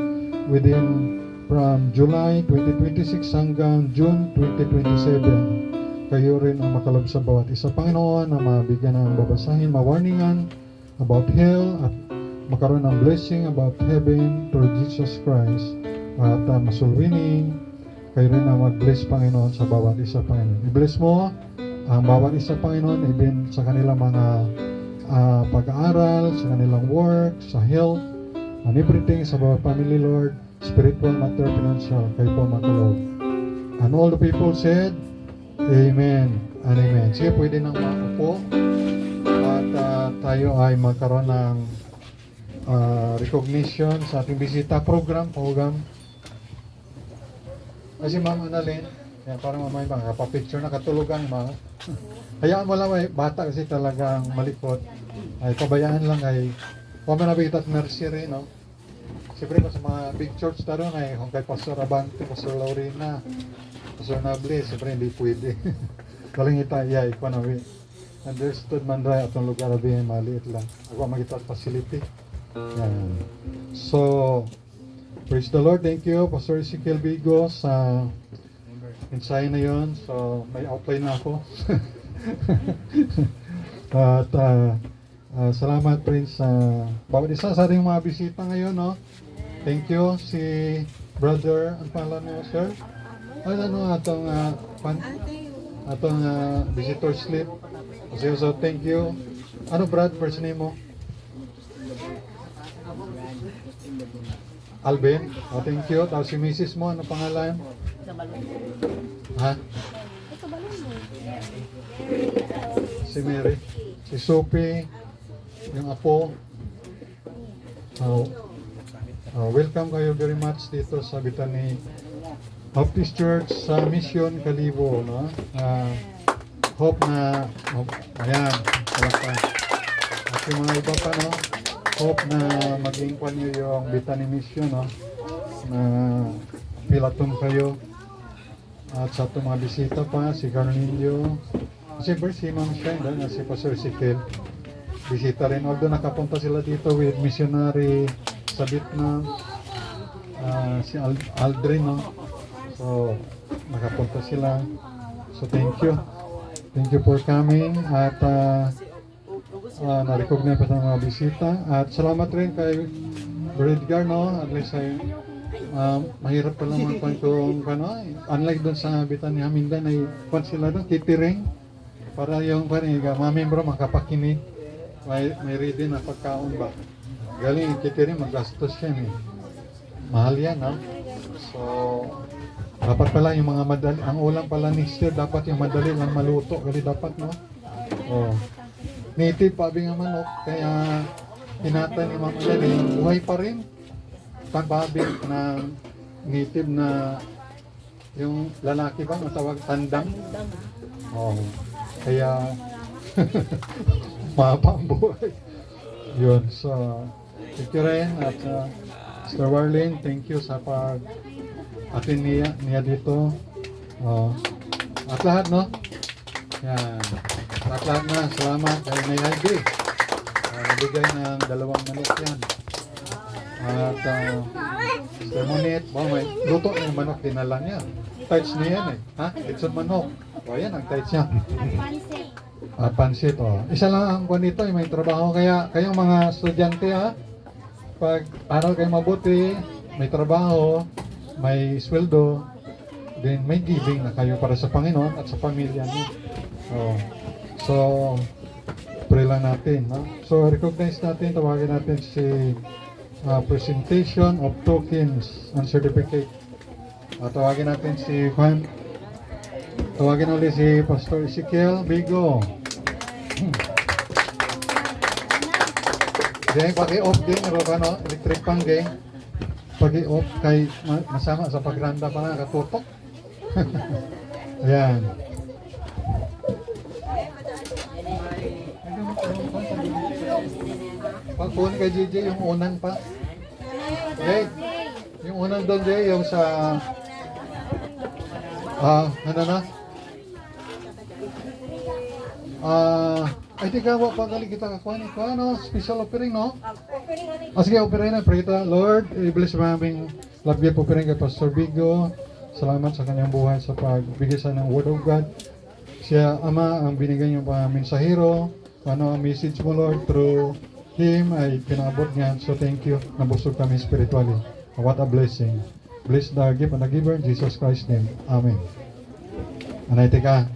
within from July 2026 hanggang June 2027. Kayo rin ang makalob sa bawat isa, Panginoon, na mabigyan ng babasahin, mawarningan about hell at magkaroon ng blessing about heaven through Jesus Christ at soul winning. Kayo rin na mag-bless, Panginoon, sa bawat isa, Panginoon. I-bless mo ang bawat isa, Panginoon, even sa kanilang mga pag-aaral, sa kanilang work, sa health, and everything sa bawat family, Lord, spiritual, material, financial, kayo po matulog. And all the people said, Amen and Amen. Sige, pwede nang makupo. At tayo ay magkaroon ng recognition sa ating bisita program. Kasi Ma'am Annalyn, yan, parang mamay ba, kapapicture na katulugan, ma. Hayaan mo lang, bata kasi talagang malikot. Ay, pabayaan lang ay, kung manabitat nursery, no? Siyempre pa sa mga big church taron ay, kung kay Pastor Abante, Pastor Laurina, Pastor Nable, siyempre hindi pwede. Taling itayay, kung ano, understood man rin atong lugar abin, maliit lang. Ako magitat facility. Yan. So, praise the Lord. Thank you, Pastor Ezekiel Vigo, sa ensayo na yun. So, may outline na ako. At salamat rin sa bawat isa sa ating mga bisita ngayon, no? Thank you, si Brother, ang pangalan mo, sir? Ano atong visitor slip. So, thank you. Ano, Brad, first name mo? Alvin, thank you. Tapos si Mrs. mo, ano pangalan? Ha? Si Mary. Si Sophie. Yung apo. Welcome kayo very much dito sa Bethany Baptist Church sa Mission Kalibo, no? Hope na, ayan, palakpan. At yung mga iba pa, no? Hope na maging kwan nyo yung Bethany Mission, no? Na pilaton kayo. At sa itong mga bisita pa, si Carnelio. Siyempre si Ma'am Shine, na si Pastor Ezekiel. Bisita rin. Although nakapunta sila dito with missionary sa Vietnam. Si Aldrin, no? So, nakapunta sila. So, thank you. Thank you for coming. At na-recognize pa sa mga bisita. At salamat rin kay Bredgar, no? At least ay mahirap pa lang magpan kung unlike doon sa Bethany Hamindan ay pan sila doon, kitiring. Para yung mga membro makapakinig. May ready na pagkaon ba? Galing kitiring, magastos yan eh. Mahal yan, no? So, dapat pala yung mga madali, ang ulam pala ni Sir, dapat yung madali lang maluto. Kasi dapat, no? Oh. Native pabi nga manok, kaya hinatay ni Mama Lali, buhay pa rin. Pababi na native na yung lalaki ba, matawag tandang. Oh. Kaya, mahaba ang buhay. Yun, so, thank you rin. At Mr. Warlin, thank you sa pag-atin niya dito. At lahat, no? Yan. At lahat na, salamat. Dahil may ID. Nabigay ng 2 manok yan. At Mr. Monit, may luto yung manok, dinala niya. Tights niya yan eh. Ha? It's a manok. O yan, ang tights niya. pansit, oh. Isa lang ang kwan dito, may trabaho. Kaya, kayong mga estudyante, ha, pag aral kayo mabuti, may trabaho, may sweldo, then may giving na kayo para sa Panginoon at sa pamilya niyo. Oh. So, pray lang natin, no? So, recognize natin, tawagin natin si presentation of tokens and certificate. Tawagin natin si Juan. Tawagin ulit si Pastor Ezekiel Bigo. Geng, paki-off din, no? Electric pang, geng. Paki-off kay masama sa pagranda pa na, katutok. Ayan. Pagpunin kay JJ yung unang pa. Jay, yung unang doon, Jay, yung sa... ano na? Ay, di ka, pagaling kita kakuha ni no? Special offering, no? Sige, offering na, pray kita. Lord, i-bless mo aming love gift offering kay Pastor Bigo. Salamat sa kanyang buhay sa pagbigay sa ng Word of God. Siya, Ama, ang binigay niyo pa mensahero. Ano ang message mo, Lord, through him ay pinabot niya. So thank you. Nabusog kami spiritually. What a blessing. Bless the gift and the giver in Jesus Christ's name. Amen. Anay, teka.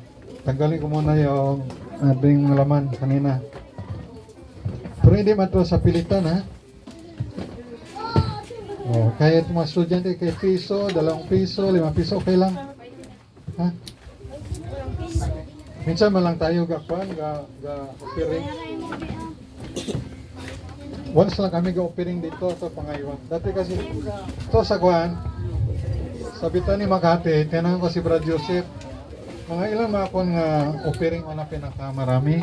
Tanggalin ko muna yung ating laman kanina. Pero hindi man ito sa pilitan, ha? Oh, kahit mga estudyante, kay piso, 2 piso, 5 piso, okay lang. Ha? Minsan man lang tayo gakwan, ga-offering. Once lang kami ga-offering dito, ito pangaywan. Dati kasi, ito sa kwan, sa Bitan ni Makati, tinanong ko si Brad Joseph, mga ilan mga kwan nga offering o na pinakamarami,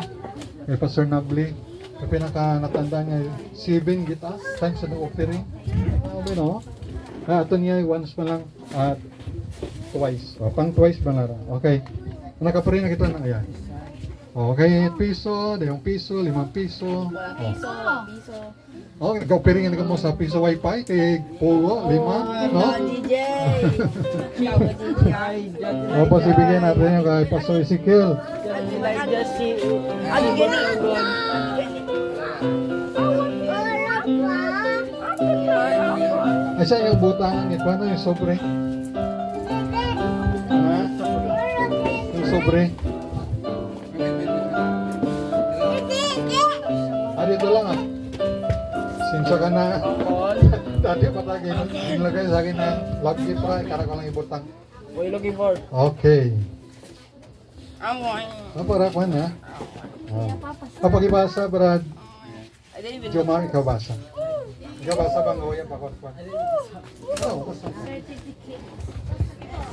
kay Pastor Nabli, yung pinaka natanda niya, 7 gita, times na offering. Sabi no? Ito niya, once pa lang, at twice. Pang twice ba na? Okay. Nakaparin na kita na, ayan. Okay, piso, 2 piso, 5 piso. Piso. Oh, nag-offering ka mo sa piso wifi kay Pugo, 5, no? DJ. O, pasibigyan natin yung kay Pastor Ezekiel. Ay, siya yung butangan ni Kwano, yung sobre. Ha? Yung sobre. Dito lang, Sinsa ka na. Dati patagin. Nilagay sa akin na love gift pa. Kara ko lang ibutang. What are you looking for? Okay. Para kwan, ha? Kapag ibasa, Brad. Jomar, ikaw basa. Ikaw basa bang huya pa kwan? Oo, basa.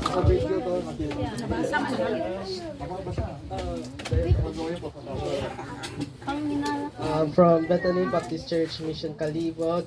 Sa video to, Basa man lang. From Bethany Baptist Church, Mission Calibo.